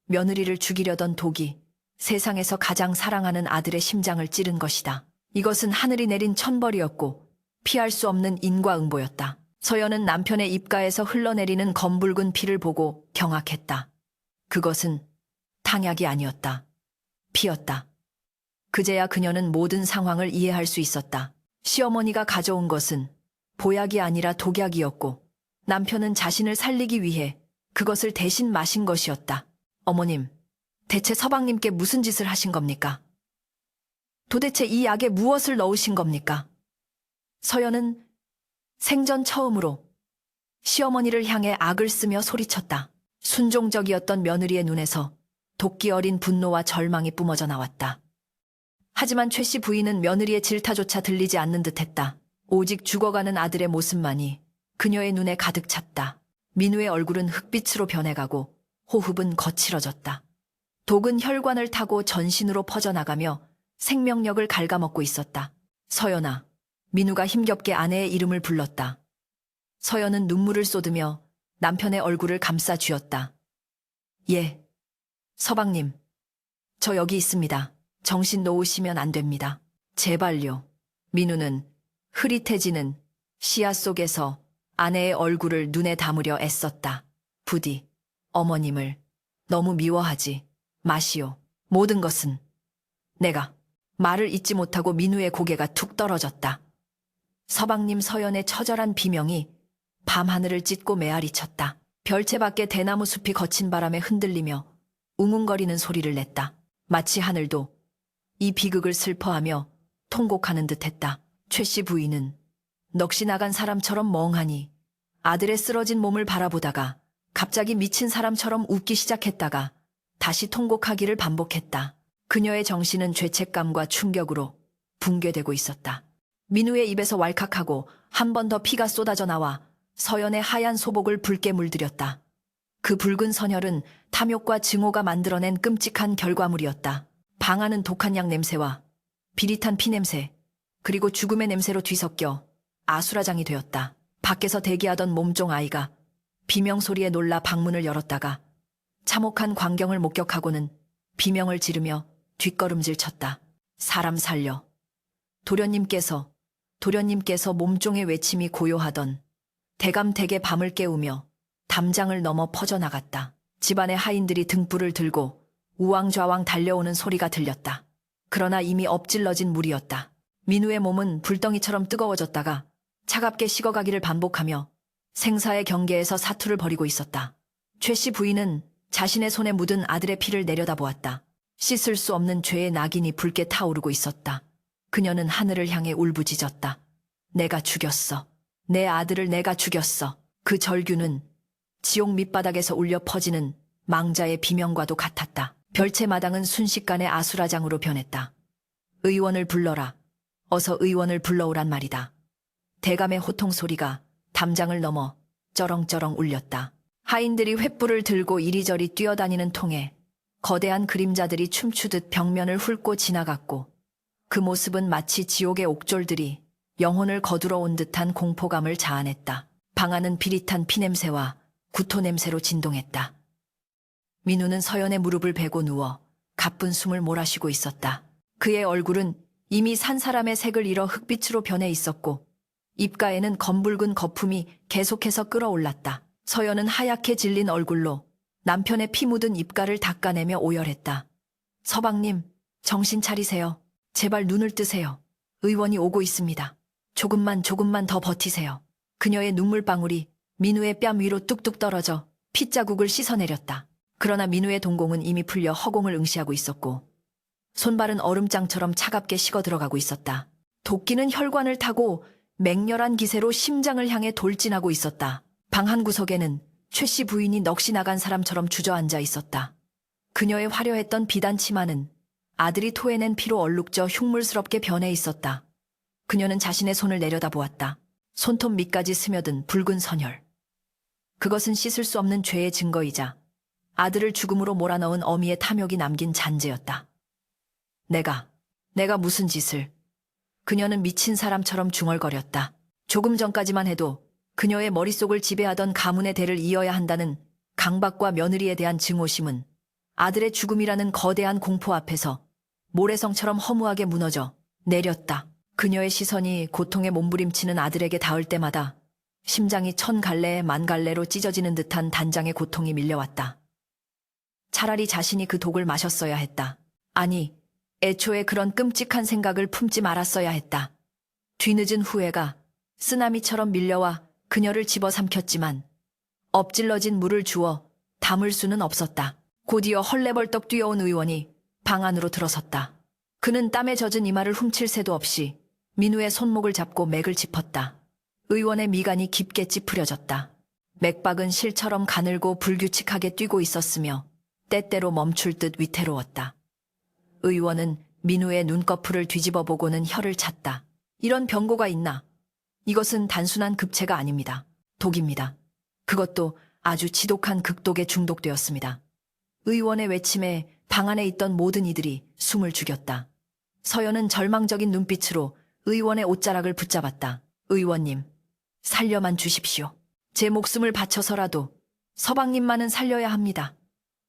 S1: 며느리를 죽이려던 독이 세상에서 가장 사랑하는 아들의 심장을 찌른 것이다. 이것은 하늘이 내린 천벌이었고 피할 수 없는 인과응보였다. 서연은 남편의 입가에서 흘러내리는 검붉은 피를 보고 경악했다. 그것은 탕약이 아니었다. 피였다. 그제야 그녀는 모든 상황을 이해할 수 있었다. 시어머니가 가져온 것은 보약이 아니라 독약이었고 남편은 자신을 살리기 위해 그것을 대신 마신 것이었다. 어머님, 대체 서방님께 무슨 짓을 하신 겁니까? 도대체 이 약에 무엇을 넣으신 겁니까? 서연은 생전 처음으로 시어머니를 향해 악을 쓰며 소리쳤다. 순종적이었던 며느리의 눈에서 도끼 어린 분노와 절망이 뿜어져 나왔다. 하지만 최 씨 부인은 며느리의 질타조차 들리지 않는 듯했다. 오직 죽어가는 아들의 모습만이 그녀의 눈에 가득 찼다. 민우의 얼굴은 흑빛으로 변해가고 호흡은 거칠어졌다. 독은 혈관을 타고 전신으로 퍼져나가며 생명력을 갉아먹고 있었다. 서연아. 민우가 힘겹게 아내의 이름을 불렀다. 서연은 눈물을 쏟으며 남편의 얼굴을 감싸 쥐었다. 예. 서방님. 저 여기 있습니다. 정신 놓으시면 안 됩니다. 제발요. 민우는 흐릿해지는 시야 속에서 아내의 얼굴을 눈에 담으려 애썼다. 부디 어머님을 너무 미워하지 마시오. 모든 것은 내가. 말을 잇지 못하고 민우의 고개가 툭 떨어졌다. 서방님 서연의 처절한 비명이 밤하늘을 찢고 메아리쳤다. 별채 밖에 대나무 숲이 거친 바람에 흔들리며 웅웅거리는 소리를 냈다. 마치 하늘도 이 비극을 슬퍼하며 통곡하는 듯했다. 최 씨 부인은 넋이 나간 사람처럼 멍하니 아들의 쓰러진 몸을 바라보다가 갑자기 미친 사람처럼 웃기 시작했다가 다시 통곡하기를 반복했다. 그녀의 정신은 죄책감과 충격으로 붕괴되고 있었다. 민우의 입에서 왈칵하고 한 번 더 피가 쏟아져 나와 서연의 하얀 소복을 붉게 물들였다. 그 붉은 선혈은 탐욕과 증오가 만들어낸 끔찍한 결과물이었다. 방 안은 독한 약 냄새와 비릿한 피 냄새, 그리고 죽음의 냄새로 뒤섞여 아수라장이 되었다. 밖에서 대기하던 몸종 아이가 비명소리에 놀라 방문을 열었다가 참혹한 광경을 목격하고는 비명을 지르며 뒷걸음질 쳤다. 사람 살려. 도련님께서 몸종의 외침이 고요하던 대감댁의 밤을 깨우며 담장을 넘어 퍼져나갔다. 집안의 하인들이 등불을 들고 우왕좌왕 달려오는 소리가 들렸다. 그러나 이미 엎질러진 물이었다. 민우의 몸은 불덩이처럼 뜨거워졌다가 차갑게 식어가기를 반복하며 생사의 경계에서 사투를 벌이고 있었다. 최 씨 부인은 자신의 손에 묻은 아들의 피를 내려다보았다. 씻을 수 없는 죄의 낙인이 붉게 타오르고 있었다. 그녀는 하늘을 향해 울부짖었다. 내가 죽였어. 내 아들을 내가 죽였어. 그 절규는 지옥 밑바닥에서 울려 퍼지는 망자의 비명과도 같았다. 별채 마당은 순식간에 아수라장으로 변했다. 의원을 불러라. 어서 의원을 불러오란 말이다. 대감의 호통 소리가 담장을 넘어 쩌렁쩌렁 울렸다. 하인들이 횃불을 들고 이리저리 뛰어다니는 통에 거대한 그림자들이 춤추듯 벽면을 훑고 지나갔고 그 모습은 마치 지옥의 옥졸들이 영혼을 거두러 온 듯한 공포감을 자아냈다. 방 안은 비릿한 피냄새와 구토 냄새로 진동했다. 민우는 서연의 무릎을 베고 누워 가쁜 숨을 몰아쉬고 있었다. 그의 얼굴은 이미 산 사람의 색을 잃어 흑빛으로 변해 있었고 입가에는 검붉은 거품이 계속해서 끓어올랐다. 서연은 하얗게 질린 얼굴로 남편의 피 묻은 입가를 닦아내며 오열했다. 서방님, 정신 차리세요. 제발 눈을 뜨세요. 의원이 오고 있습니다. 조금만 더 버티세요. 그녀의 눈물방울이 민우의 뺨 위로 뚝뚝 떨어져 핏자국을 씻어내렸다. 그러나 민우의 동공은 이미 풀려 허공을 응시하고 있었고 손발은 얼음장처럼 차갑게 식어 들어가고 있었다. 도끼는 혈관을 타고 맹렬한 기세로 심장을 향해 돌진하고 있었다. 방 한 구석에는 최 씨 부인이 넋이 나간 사람처럼 주저앉아 있었다. 그녀의 화려했던 비단 치마는 아들이 토해낸 피로 얼룩져 흉물스럽게 변해 있었다. 그녀는 자신의 손을 내려다보았다. 손톱 밑까지 스며든 붉은 선혈. 그것은 씻을 수 없는 죄의 증거이자 아들을 죽음으로 몰아넣은 어미의 탐욕이 남긴 잔재였다. 내가 무슨 짓을... 그녀는 미친 사람처럼 중얼거렸다. 조금 전까지만 해도 그녀의 머릿속을 지배하던 가문의 대를 이어야 한다는 강박과 며느리에 대한 증오심은 아들의 죽음이라는 거대한 공포 앞에서 모래성처럼 허무하게 무너져 내렸다. 그녀의 시선이 고통에 몸부림치는 아들에게 닿을 때마다 심장이 천 갈래에 만 갈래로 찢어지는 듯한 단장의 고통이 밀려왔다. 차라리 자신이 그 독을 마셨어야 했다. 아니, 애초에 그런 끔찍한 생각을 품지 말았어야 했다. 뒤늦은 후회가 쓰나미처럼 밀려와 그녀를 집어삼켰지만 엎질러진 물을 주어 담을 수는 없었다. 곧이어 헐레벌떡 뛰어온 의원이 방 안으로 들어섰다. 그는 땀에 젖은 이마를 훔칠 새도 없이 민우의 손목을 잡고 맥을 짚었다. 의원의 미간이 깊게 찌푸려졌다. 맥박은 실처럼 가늘고 불규칙하게 뛰고 있었으며 때때로 멈출 듯 위태로웠다. 의원은 민우의 눈꺼풀을 뒤집어 보고는 혀를 찼다. 이런 병고가 있나? 이것은 단순한 급체가 아닙니다. 독입니다. 그것도 아주 지독한 극독에 중독되었습니다. 의원의 외침에 방 안에 있던 모든 이들이 숨을 죽였다. 서연은 절망적인 눈빛으로 의원의 옷자락을 붙잡았다. 의원님, 살려만 주십시오. 제 목숨을 바쳐서라도 서방님만은 살려야 합니다.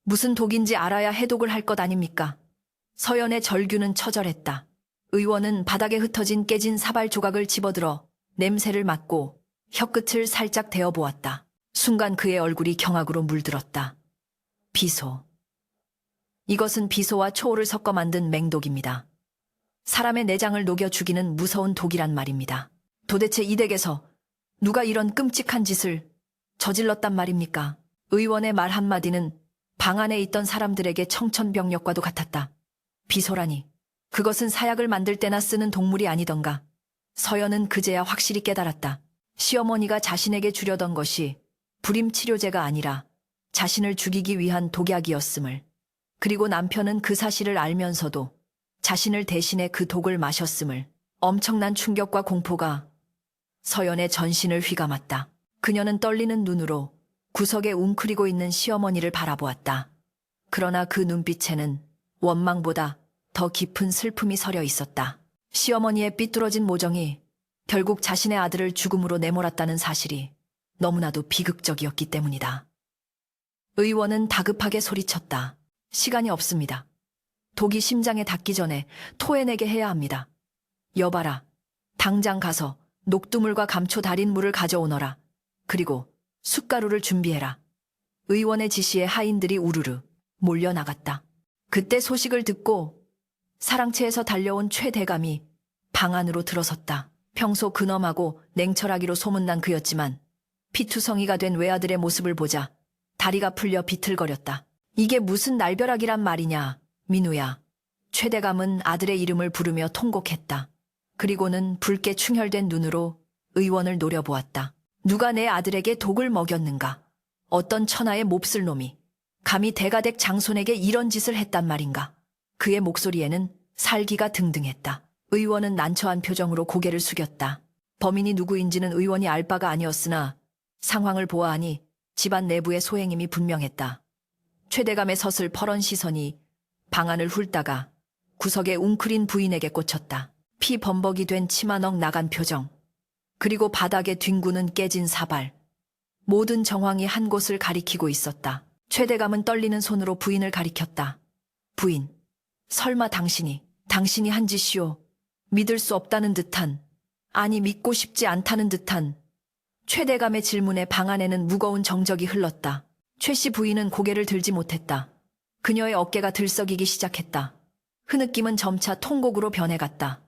S1: 무슨 독인지 알아야 해독을 할 것 아닙니까? 서연의 절규는 처절했다. 의원은 바닥에 흩어진 깨진 사발 조각을 집어들어 냄새를 맡고 혀끝을 살짝 대어보았다. 순간 그의 얼굴이 경악으로 물들었다. 비소. 이것은 비소와 초를 섞어 만든 맹독입니다. 사람의 내장을 녹여 죽이는 무서운 독이란 말입니다. 도대체 이 댁에서 누가 이런 끔찍한 짓을 저질렀단 말입니까? 의원의 말 한마디는 방 안에 있던 사람들에게 청천벽력과도 같았다. 비소라니, 그것은 사약을 만들 때나 쓰는 동물이 아니던가. 서연은 그제야 확실히 깨달았다. 시어머니가 자신에게 주려던 것이 불임치료제가 아니라 자신을 죽이기 위한 독약이었음을, 그리고 남편은 그 사실을 알면서도 자신을 대신해 그 독을 마셨음을. 엄청난 충격과 공포가 서연의 전신을 휘감았다. 그녀는 떨리는 눈으로 구석에 웅크리고 있는 시어머니를 바라보았다. 그러나 그 눈빛에는 원망보다 더 깊은 슬픔이 서려 있었다. 시어머니의 삐뚤어진 모정이 결국 자신의 아들을 죽음으로 내몰았다는 사실이 너무나도 비극적이었기 때문이다. 의원은 다급하게 소리쳤다. 시간이 없습니다. 독이 심장에 닿기 전에 토해내게 해야 합니다. 여봐라, 당장 가서 녹두물과 감초 달인 물을 가져오너라. 그리고 숟가루를 준비해라. 의원의 지시에 하인들이 우르르 몰려나갔다. 그때 소식을 듣고 사랑채에서 달려온 최 대감이 방 안으로 들어섰다. 평소 근엄하고 냉철하기로 소문난 그였지만 피투성이가 된 외아들의 모습을 보자 다리가 풀려 비틀거렸다. 이게 무슨 날벼락이란 말이냐, 민우야. 최 대감은 아들의 이름을 부르며 통곡했다. 그리고는 붉게 충혈된 눈으로 의원을 노려보았다. 누가 내 아들에게 독을 먹였는가? 어떤 천하의 몹쓸 놈이 감히 대가댁 장손에게 이런 짓을 했단 말인가. 그의 목소리에는 살기가 등등했다. 의원은 난처한 표정으로 고개를 숙였다. 범인이 누구인지는 의원이 알 바가 아니었으나 상황을 보아하니 집안 내부의 소행임이 분명했다. 최대감의 서슬퍼런 시선이 방안을 훑다가 구석에 웅크린 부인에게 꽂혔다. 피 범벅이 된 치마 넋 나간 표정, 그리고 바닥에 뒹구는 깨진 사발. 모든 정황이 한 곳을 가리키고 있었다. 최대감은 떨리는 손으로 부인을 가리켰다. 부인, 설마 당신이 한 짓이요. 믿을 수 없다는 듯한, 아니 믿고 싶지 않다는 듯한. 최대감의 질문에 방 안에는 무거운 정적이 흘렀다. 최 씨 부인은 고개를 들지 못했다. 그녀의 어깨가 들썩이기 시작했다. 흐느낌은 점차 통곡으로 변해갔다.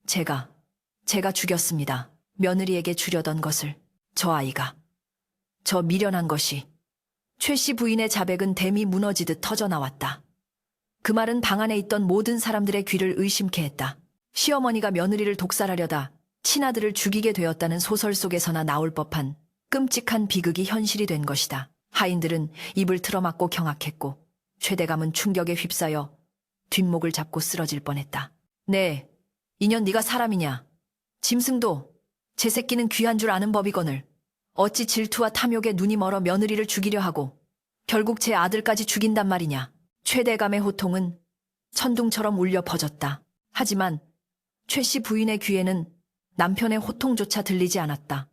S1: 제가 죽였습니다. 며느리에게 주려던 것을, 저 아이가. 저 미련한 것이. 최 씨 부인의 자백은 댐이 무너지듯 터져나왔다. 그 말은 방 안에 있던 모든 사람들의 귀를 의심케 했다. 시어머니가 며느리를 독살하려다 친아들을 죽이게 되었다는 소설 속에서나 나올 법한 끔찍한 비극이 현실이 된 것이다. 하인들은 입을 틀어막고 경악했고 최대감은 충격에 휩싸여 뒷목을 잡고 쓰러질 뻔했다. 네, 인연 네가 사람이냐. 짐승도 제 새끼는 귀한 줄 아는 법이거늘 어찌 질투와 탐욕에 눈이 멀어 며느리를 죽이려 하고 결국 제 아들까지 죽인단 말이냐. 최대감의 호통은 천둥처럼 울려 퍼졌다. 하지만 최 씨 부인의 귀에는 남편의 호통조차 들리지 않았다.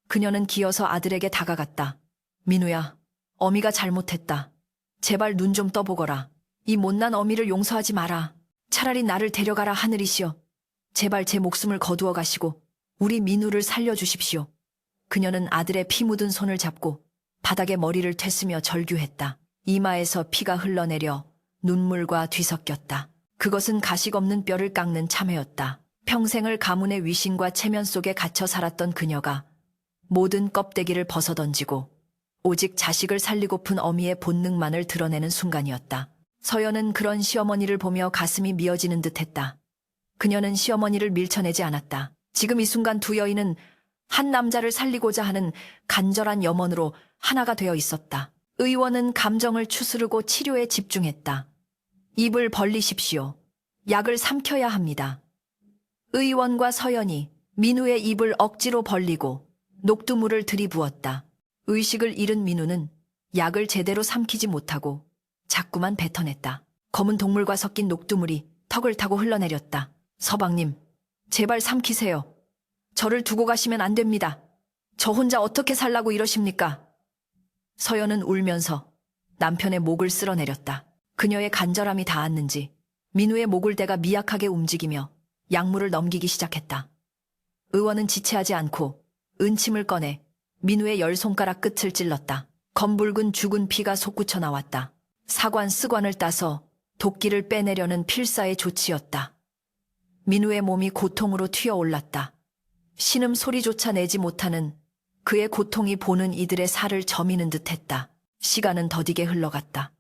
S1: 그녀는 기어서 아들에게 다가갔다. 민우야, 어미가 잘못했다. 제발 눈 좀 떠보거라. 이 못난 어미를 용서하지 마라. 차라리 나를 데려가라 하늘이시여. 제발 제 목숨을 거두어 가시고 우리 민우를 살려주십시오. 그녀는 아들의 피 묻은 손을 잡고 바닥에 머리를 퇴으며 절규했다. 이마에서 피가 흘러내려 눈물과 뒤섞였다. 그것은 가식 없는 뼈를 깎는 참회였다. 평생을 가문의 위신과 체면 속에 갇혀 살았던 그녀가 모든 껍데기를 벗어던지고 오직 자식을 살리고픈 어미의 본능만을 드러내는 순간이었다. 서연은 그런 시어머니를 보며 가슴이 미어지는 듯했다. 그녀는 시어머니를 밀쳐내지 않았다. 지금 이 순간 두 여인은 한 남자를 살리고자 하는 간절한 염원으로 하나가 되어 있었다. 의원은 감정을 추스르고 치료에 집중했다. 입을 벌리십시오. 약을 삼켜야 합니다. 의원과 서연이 민우의 입을 억지로 벌리고 녹두물을 들이부었다. 의식을 잃은 민우는 약을 제대로 삼키지 못하고 자꾸만 뱉어냈다. 검은 동물과 섞인 녹두물이 턱을 타고 흘러내렸다. 서방님, 제발 삼키세요. 저를 두고 가시면 안 됩니다. 저 혼자 어떻게 살라고 이러십니까? 서연은 울면서 남편의 목을 쓸어내렸다. 그녀의 간절함이 닿았는지 민우의 목을 대가 미약하게 움직이며 약물을 넘기기 시작했다. 의원은 지체하지 않고 은침을 꺼내 민우의 열 손가락 끝을 찔렀다. 검붉은 죽은 피가 솟구쳐 나왔다. 사관 쓰관을 따서 도끼를 빼내려는 필사의 조치였다. 민우의 몸이 고통으로 튀어올랐다. 신음 소리조차 내지 못하는 그의 고통이 보는 이들의 살을 저미는 듯했다. 시간은 더디게 흘러갔다.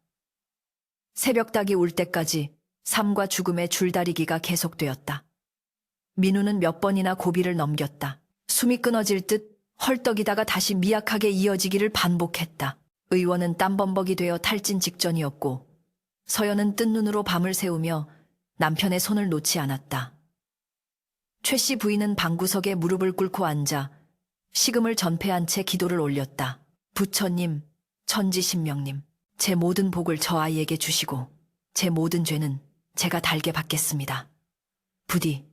S1: 새벽닭이 울 때까지 삶과 죽음의 줄다리기가 계속되었다. 민우는 몇 번이나 고비를 넘겼다. 숨이 끊어질 듯 헐떡이다가 다시 미약하게 이어지기를 반복했다. 의원은 땀범벅이 되어 탈진 직전이었고 서연은 뜬 눈으로 밤을 새우며 남편의 손을 놓지 않았다. 최 씨 부인은 방구석에 무릎을 꿇고 앉아 식음을 전폐한 채 기도를 올렸다. 부처님, 천지신명님, 제 모든 복을 저 아이에게 주시고 제 모든 죄는 제가 달게 받겠습니다. 부디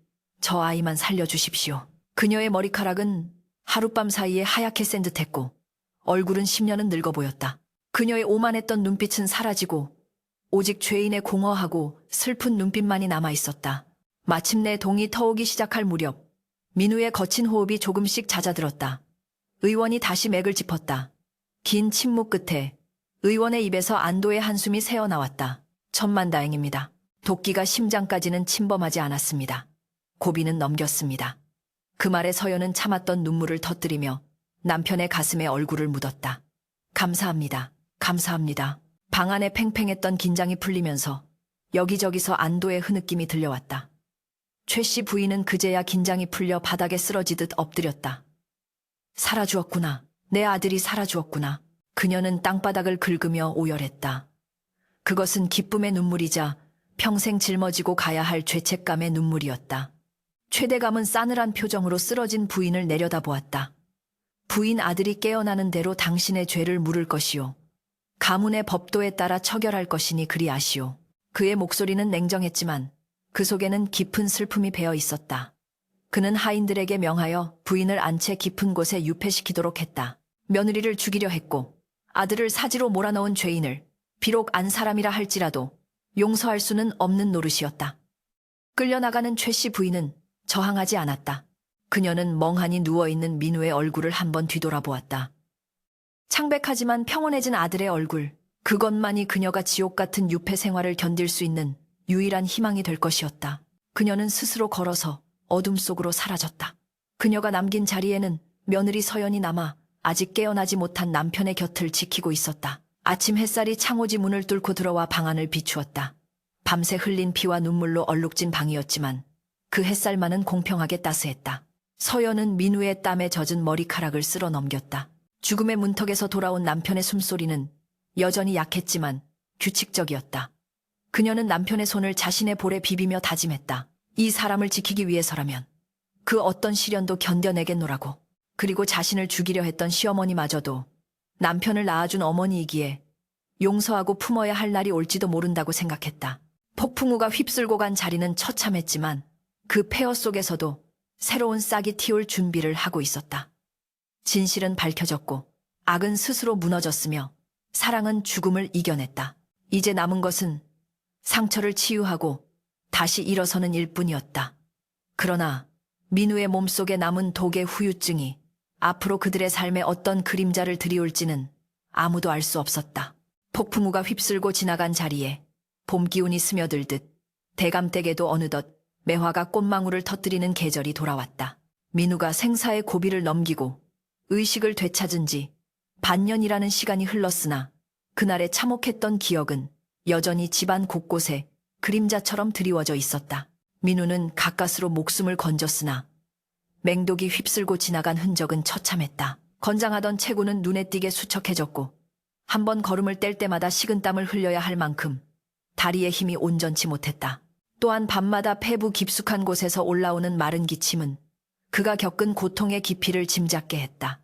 S1: 저 아이만 살려주십시오. 그녀의 머리카락은 하룻밤 사이에 하얗게 센 듯했고 얼굴은 10년은 늙어 보였다. 그녀의 오만했던 눈빛은 사라지고 오직 죄인의 공허하고 슬픈 눈빛만이 남아있었다. 마침내 동이 터오기 시작할 무렵 민우의 거친 호흡이 조금씩 잦아들었다. 의원이 다시 맥을 짚었다. 긴 침묵 끝에 의원의 입에서 안도의 한숨이 새어나왔다. 천만다행입니다. 도끼가 심장까지는 침범하지 않았습니다. 고비는 넘겼습니다. 그 말에 서연은 참았던 눈물을 터뜨리며 남편의 가슴에 얼굴을 묻었다. 감사합니다. 감사합니다. 방 안에 팽팽했던 긴장이 풀리면서 여기저기서 안도의 흐느낌이 들려왔다. 최 씨 부인은 그제야 긴장이 풀려 바닥에 쓰러지듯 엎드렸다. 살아주었구나. 내 아들이 살아주었구나. 그녀는 땅바닥을 긁으며 오열했다. 그것은 기쁨의 눈물이자 평생 짊어지고 가야 할 죄책감의 눈물이었다. 최대감은 싸늘한 표정으로 쓰러진 부인을 내려다보았다. 부인 아들이 깨어나는 대로 당신의 죄를 물을 것이요. 가문의 법도에 따라 처결할 것이니 그리 아시오. 그의 목소리는 냉정했지만 그 속에는 깊은 슬픔이 배어 있었다. 그는 하인들에게 명하여 부인을 안채 깊은 곳에 유폐시키도록 했다. 며느리를 죽이려 했고 아들을 사지로 몰아넣은 죄인을 비록 안 사람이라 할지라도 용서할 수는 없는 노릇이었다. 끌려나가는 최 씨 부인은 저항하지 않았다. 그녀는 멍하니 누워있는 민우의 얼굴을 한번 뒤돌아보았다. 창백하지만 평온해진 아들의 얼굴, 그것만이 그녀가 지옥 같은 유폐 생활을 견딜 수 있는 유일한 희망이 될 것이었다. 그녀는 스스로 걸어서 어둠 속으로 사라졌다. 그녀가 남긴 자리에는 며느리 서연이 남아 아직 깨어나지 못한 남편의 곁을 지키고 있었다. 아침 햇살이 창호지 문을 뚫고 들어와 방 안을 비추었다. 밤새 흘린 피와 눈물로 얼룩진 방이었지만 그 햇살만은 공평하게 따스했다. 서연은 민우의 땀에 젖은 머리카락을 쓸어 넘겼다. 죽음의 문턱에서 돌아온 남편의 숨소리는 여전히 약했지만 규칙적이었다. 그녀는 남편의 손을 자신의 볼에 비비며 다짐했다. 이 사람을 지키기 위해서라면 그 어떤 시련도 견뎌내겠노라고. 그리고 자신을 죽이려 했던 시어머니마저도 남편을 낳아준 어머니이기에 용서하고 품어야 할 날이 올지도 모른다고 생각했다. 폭풍우가 휩쓸고 간 자리는 처참했지만 그 폐허 속에서도 새로운 싹이 틔울 준비를 하고 있었다. 진실은 밝혀졌고 악은 스스로 무너졌으며 사랑은 죽음을 이겨냈다. 이제 남은 것은 상처를 치유하고 다시 일어서는 일뿐이었다. 그러나 민우의 몸속에 남은 독의 후유증이 앞으로 그들의 삶에 어떤 그림자를 들이올지는 아무도 알 수 없었다. 폭풍우가 휩쓸고 지나간 자리에 봄 기운이 스며들듯 대감댁에도 어느덧 매화가 꽃망울을 터뜨리는 계절이 돌아왔다. 민우가 생사의 고비를 넘기고 의식을 되찾은 지 반년이라는 시간이 흘렀으나 그날의 참혹했던 기억은 여전히 집안 곳곳에 그림자처럼 드리워져 있었다. 민우는 가까스로 목숨을 건졌으나 맹독이 휩쓸고 지나간 흔적은 처참했다. 건장하던 체구는 눈에 띄게 수척해졌고 한 번 걸음을 뗄 때마다 식은땀을 흘려야 할 만큼 다리의 힘이 온전치 못했다. 또한 밤마다 폐부 깊숙한 곳에서 올라오는 마른 기침은 그가 겪은 고통의 깊이를 짐작게 했다.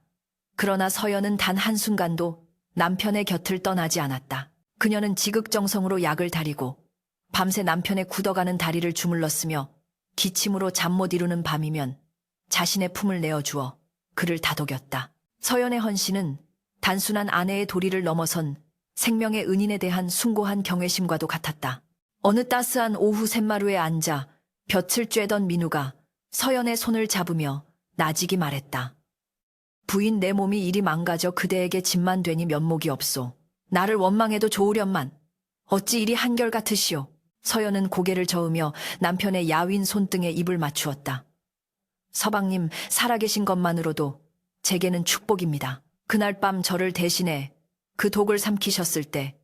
S1: 그러나 서연은 단 한순간도 남편의 곁을 떠나지 않았다. 그녀는 지극정성으로 약을 다리고 밤새 남편의 굳어가는 다리를 주물렀으며 기침으로 잠 못 이루는 밤이면 자신의 품을 내어주어 그를 다독였다. 서연의 헌신은 단순한 아내의 도리를 넘어선 생명의 은인에 대한 숭고한 경외심과도 같았다. 어느 따스한 오후 샘마루에 앉아 볕을 쬐던 민우가 서연의 손을 잡으며 나직이 말했다. 부인, 내 몸이 이리 망가져 그대에게 짐만 되니 면목이 없소. 나를 원망해도 좋으련만 어찌 이리 한결같으시오. 서연은 고개를 저으며 남편의 야윈 손등에 입을 맞추었다. 서방님, 살아계신 것만으로도 제게는 축복입니다. 그날 밤 저를 대신해 그 독을 삼키셨을 때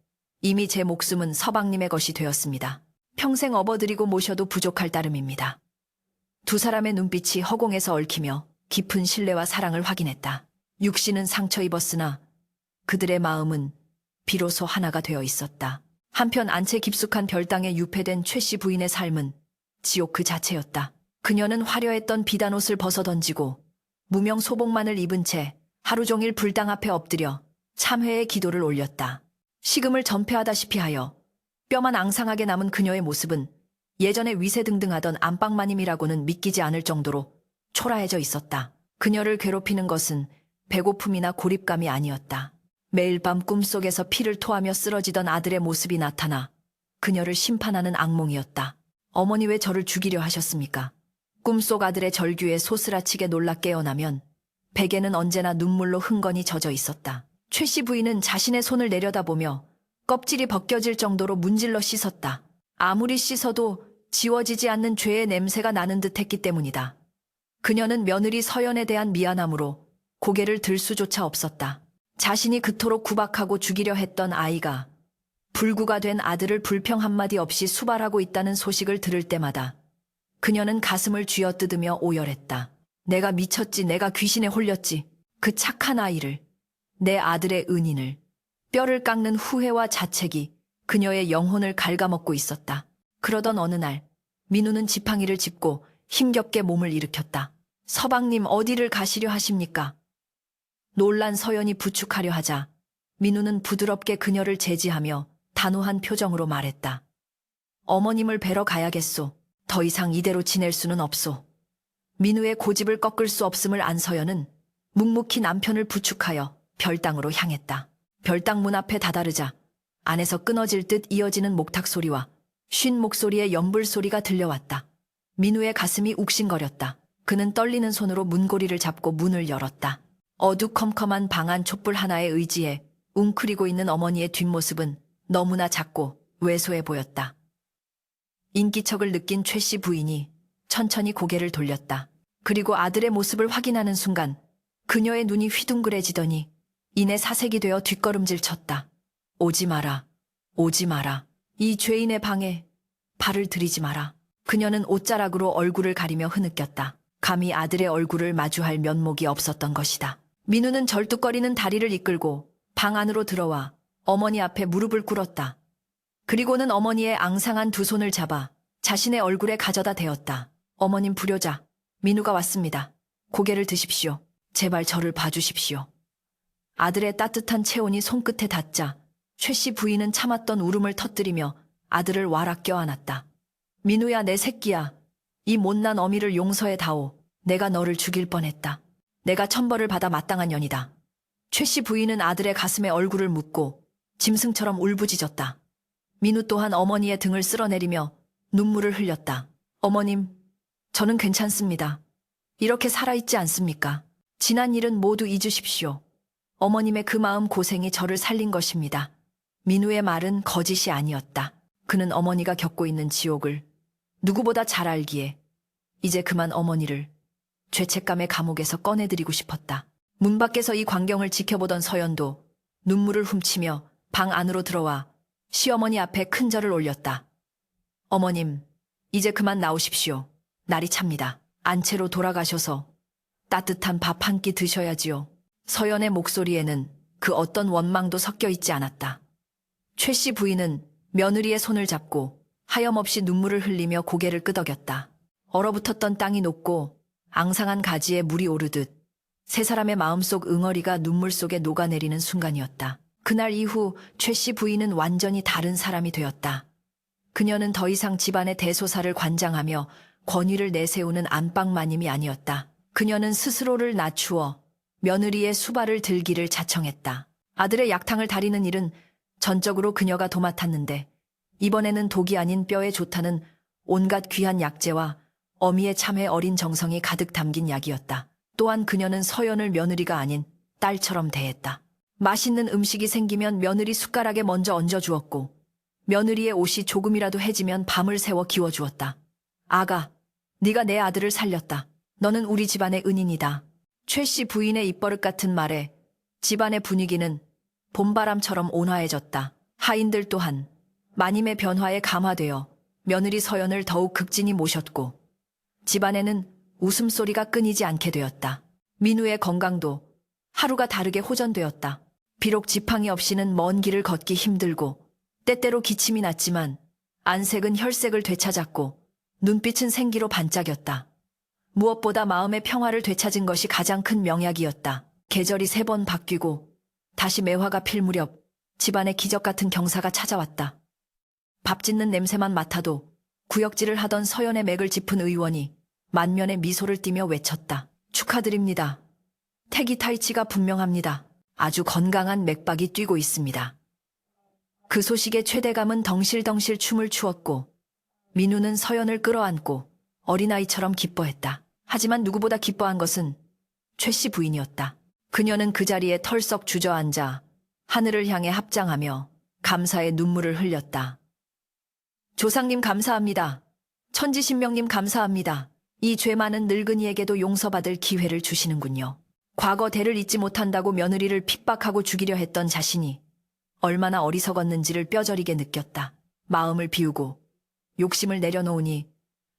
S1: 이미 제 목숨은 서방님의 것이 되었습니다. 평생 업어드리고 모셔도 부족할 따름입니다. 두 사람의 눈빛이 허공에서 얽히며 깊은 신뢰와 사랑을 확인했다. 육신은 상처 입었으나 그들의 마음은 비로소 하나가 되어 있었다. 한편 안채 깊숙한 별당에 유폐된 최 씨 부인의 삶은 지옥 그 자체였다. 그녀는 화려했던 비단옷을 벗어던지고 무명 소복만을 입은 채 하루 종일 불당 앞에 엎드려 참회의 기도를 올렸다. 식음을 전폐하다시피 하여 뼈만 앙상하게 남은 그녀의 모습은 예전에 위세등등하던 안방마님이라고는 믿기지 않을 정도로 초라해져 있었다. 그녀를 괴롭히는 것은 배고픔이나 고립감이 아니었다. 매일 밤 꿈속에서 피를 토하며 쓰러지던 아들의 모습이 나타나 그녀를 심판하는 악몽이었다. 어머니, 왜 저를 죽이려 하셨습니까? 꿈속 아들의 절규에 소스라치게 놀라 깨어나면 베개는 언제나 눈물로 흥건히 젖어 있었다. 최 씨 부인은 자신의 손을 내려다보며 껍질이 벗겨질 정도로 문질러 씻었다. 아무리 씻어도 지워지지 않는 죄의 냄새가 나는 듯했기 때문이다. 그녀는 며느리 서연에 대한 미안함으로 고개를 들 수조차 없었다. 자신이 그토록 구박하고 죽이려 했던 아이가 불구가 된 아들을 불평 한마디 없이 수발하고 있다는 소식을 들을 때마다 그녀는 가슴을 쥐어뜯으며 오열했다. 내가 미쳤지, 내가 귀신에 홀렸지. 그 착한 아이를, 내 아들의 은인을, 뼈를 깎는 후회와 자책이 그녀의 영혼을 갉아먹고 있었다. 그러던 어느 날 민우는 지팡이를 짚고 힘겹게 몸을 일으켰다. 서방님 어디를 가시려 하십니까? 놀란 서연이 부축하려 하자 민우는 부드럽게 그녀를 제지하며 단호한 표정으로 말했다. 어머님을 뵈러 가야겠소. 더 이상 이대로 지낼 수는 없소. 민우의 고집을 꺾을 수 없음을 안 서연은 묵묵히 남편을 부축하여 별당으로 향했다. 별당 문 앞에 다다르자 안에서 끊어질 듯 이어지는 목탁 소리와 쉰 목소리의 연불 소리가 들려왔다. 민우의 가슴이 욱신거렸다. 그는 떨리는 손으로 문고리를 잡고 문을 열었다. 어두컴컴한 방 안 촛불 하나에 의지해 웅크리고 있는 어머니의 뒷모습은 너무나 작고 왜소해 보였다. 인기척을 느낀 최 씨 부인이 천천히 고개를 돌렸다. 그리고 아들의 모습을 확인하는 순간 그녀의 눈이 휘둥그레지더니 이내 사색이 되어 뒷걸음질 쳤다. 오지 마라. 오지 마라. 이 죄인의 방에 발을 들이지 마라. 그녀는 옷자락으로 얼굴을 가리며 흐느꼈다. 감히 아들의 얼굴을 마주할 면목이 없었던 것이다. 민우는 절뚝거리는 다리를 이끌고 방 안으로 들어와 어머니 앞에 무릎을 꿇었다. 그리고는 어머니의 앙상한 두 손을 잡아 자신의 얼굴에 가져다 대었다. 어머님 불효자, 민우가 왔습니다. 고개를 드십시오. 제발 저를 봐주십시오. 아들의 따뜻한 체온이 손끝에 닿자 최 씨 부인은 참았던 울음을 터뜨리며 아들을 와락 껴안았다. 민우야 내 새끼야. 이 못난 어미를 용서해 다오. 내가 너를 죽일 뻔했다. 내가 천벌을 받아 마땅한 년이다. 최 씨 부인은 아들의 가슴에 얼굴을 묻고 짐승처럼 울부짖었다. 민우 또한 어머니의 등을 쓸어내리며 눈물을 흘렸다. 어머님, 저는 괜찮습니다. 이렇게 살아있지 않습니까? 지난 일은 모두 잊으십시오. 어머님의 그 마음 고생이 저를 살린 것입니다. 민우의 말은 거짓이 아니었다. 그는 어머니가 겪고 있는 지옥을 누구보다 잘 알기에 이제 그만 어머니를 죄책감의 감옥에서 꺼내드리고 싶었다. 문 밖에서 이 광경을 지켜보던 서연도 눈물을 훔치며 방 안으로 들어와 시어머니 앞에 큰 절을 올렸다. 어머님, 이제 그만 나오십시오. 날이 찹니다. 안채로 돌아가셔서 따뜻한 밥 한 끼 드셔야지요. 서연의 목소리에는 그 어떤 원망도 섞여 있지 않았다. 최 씨 부인은 며느리의 손을 잡고 하염없이 눈물을 흘리며 고개를 끄덕였다. 얼어붙었던 땅이 녹고 앙상한 가지에 물이 오르듯 세 사람의 마음속 응어리가 눈물 속에 녹아내리는 순간이었다. 그날 이후 최 씨 부인은 완전히 다른 사람이 되었다. 그녀는 더 이상 집안의 대소사를 관장하며 권위를 내세우는 안방마님이 아니었다. 그녀는 스스로를 낮추어 며느리의 수발을 들기를 자청했다. 아들의 약탕을 다리는 일은 전적으로 그녀가 도맡았는데 이번에는 독이 아닌 뼈에 좋다는 온갖 귀한 약재와 어미의 참회 어린 정성이 가득 담긴 약이었다. 또한 그녀는 서연을 며느리가 아닌 딸처럼 대했다. 맛있는 음식이 생기면 며느리 숟가락에 먼저 얹어주었고 며느리의 옷이 조금이라도 해지면 밤을 새워 기워주었다. 아가, 네가 내 아들을 살렸다. 너는 우리 집안의 은인이다. 최 씨 부인의 입버릇 같은 말에 집안의 분위기는 봄바람처럼 온화해졌다. 하인들 또한 마님의 변화에 감화되어 며느리 서연을 더욱 극진히 모셨고 집안에는 웃음소리가 끊이지 않게 되었다. 민우의 건강도 하루가 다르게 호전되었다. 비록 지팡이 없이는 먼 길을 걷기 힘들고 때때로 기침이 났지만 안색은 혈색을 되찾았고 눈빛은 생기로 반짝였다. 무엇보다 마음의 평화를 되찾은 것이 가장 큰 명약이었다. 계절이 3번 바뀌고 다시 매화가 필 무렵 집안에 기적 같은 경사가 찾아왔다. 밥 짓는 냄새만 맡아도 구역질을 하던 서연의 맥을 짚은 의원이 만면에 미소를 띠며 외쳤다. 축하드립니다. 태기 타이치가 분명합니다. 아주 건강한 맥박이 뛰고 있습니다. 그 소식에 최대감은 덩실덩실 춤을 추었고 민우는 서연을 끌어안고 어린아이처럼 기뻐했다. 하지만 누구보다 기뻐한 것은 최 씨 부인이었다. 그녀는 그 자리에 털썩 주저앉아 하늘을 향해 합장하며 감사의 눈물을 흘렸다. 조상님 감사합니다. 천지신명님 감사합니다. 이 죄 많은 늙은이에게도 용서받을 기회를 주시는군요. 과거 대를 잊지 못한다고 며느리를 핍박하고 죽이려 했던 자신이 얼마나 어리석었는지를 뼈저리게 느꼈다. 마음을 비우고 욕심을 내려놓으니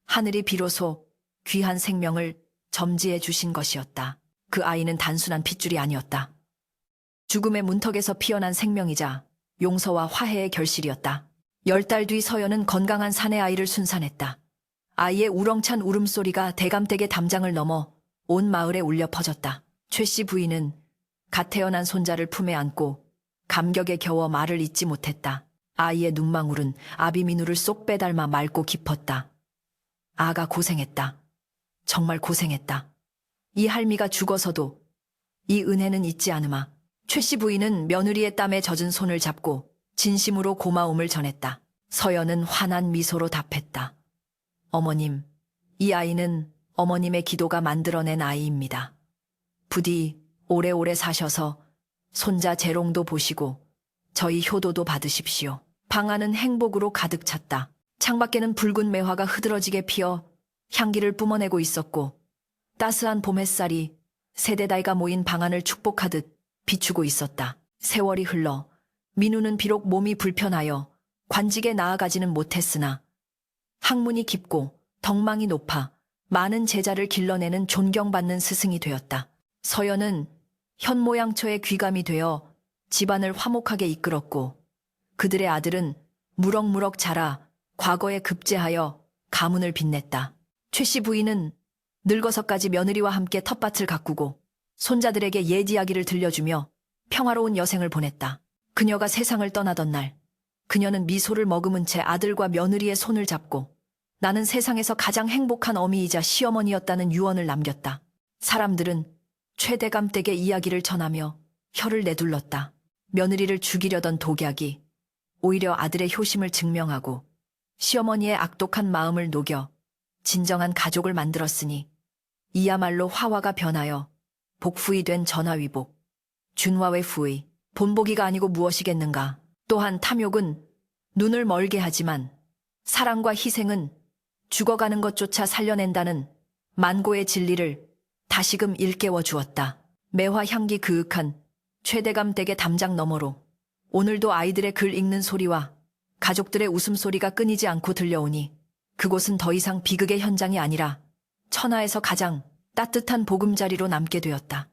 S1: 하늘이 비로소 귀한 생명을 점지해 주신 것이었다. 그 아이는 단순한 핏줄이 아니었다. 죽음의 문턱에서 피어난 생명이자 용서와 화해의 결실이었다. 10달 뒤 서연은 건강한 사내 아이를 순산했다. 아이의 우렁찬 울음소리가 대감댁의 담장을 넘어 온 마을에 울려 퍼졌다. 최 씨 부인은 갓 태어난 손자를 품에 안고 감격에 겨워 말을 잇지 못했다. 아이의 눈망울은 아비민우를 쏙 빼닮아 맑고 깊었다. 아가 고생했다. 정말 고생했다. 이 할미가 죽어서도 이 은혜는 잊지 않으마. 최 씨 부인은 며느리의 땀에 젖은 손을 잡고 진심으로 고마움을 전했다. 서연은 환한 미소로 답했다. 어머님, 이 아이는 어머님의 기도가 만들어낸 아이입니다. 부디 오래오래 사셔서 손자 재롱도 보시고 저희 효도도 받으십시오. 방 안은 행복으로 가득 찼다. 창밖에는 붉은 매화가 흐드러지게 피어 향기를 뿜어내고 있었고 따스한 봄 햇살이 세대다이가 모인 방 안을 축복하듯 비추고 있었다. 세월이 흘러 민우는 비록 몸이 불편하여 관직에 나아가지는 못했으나 학문이 깊고 덕망이 높아 많은 제자를 길러내는 존경받는 스승이 되었다. 서연은 현모양처의 귀감이 되어 집안을 화목하게 이끌었고 그들의 아들은 무럭무럭 자라 과거에 급제하여 가문을 빛냈다. 최 씨 부인은 늙어서까지 며느리와 함께 텃밭을 가꾸고 손자들에게 옛 이야기를 들려주며 평화로운 여생을 보냈다. 그녀가 세상을 떠나던 날 그녀는 미소를 머금은 채 아들과 며느리의 손을 잡고 나는 세상에서 가장 행복한 어미이자 시어머니였다는 유언을 남겼다. 사람들은 최대감 댁의 이야기를 전하며 혀를 내둘렀다. 며느리를 죽이려던 독약이 오히려 아들의 효심을 증명하고 시어머니의 악독한 마음을 녹여 진정한 가족을 만들었으니 이야말로 화화가 변하여 복후이 된 전화위복, 준화의 후의, 본보기가 아니고 무엇이겠는가. 또한 탐욕은 눈을 멀게 하지만 사랑과 희생은 죽어가는 것조차 살려낸다는 만고의 진리를 다시금 일깨워 주었다. 매화 향기 그윽한 최대감 댁의 담장 너머로 오늘도 아이들의 글 읽는 소리와 가족들의 웃음소리가 끊이지 않고 들려오니 그곳은 더 이상 비극의 현장이 아니라 천하에서 가장 따뜻한 보금자리로 남게 되었다.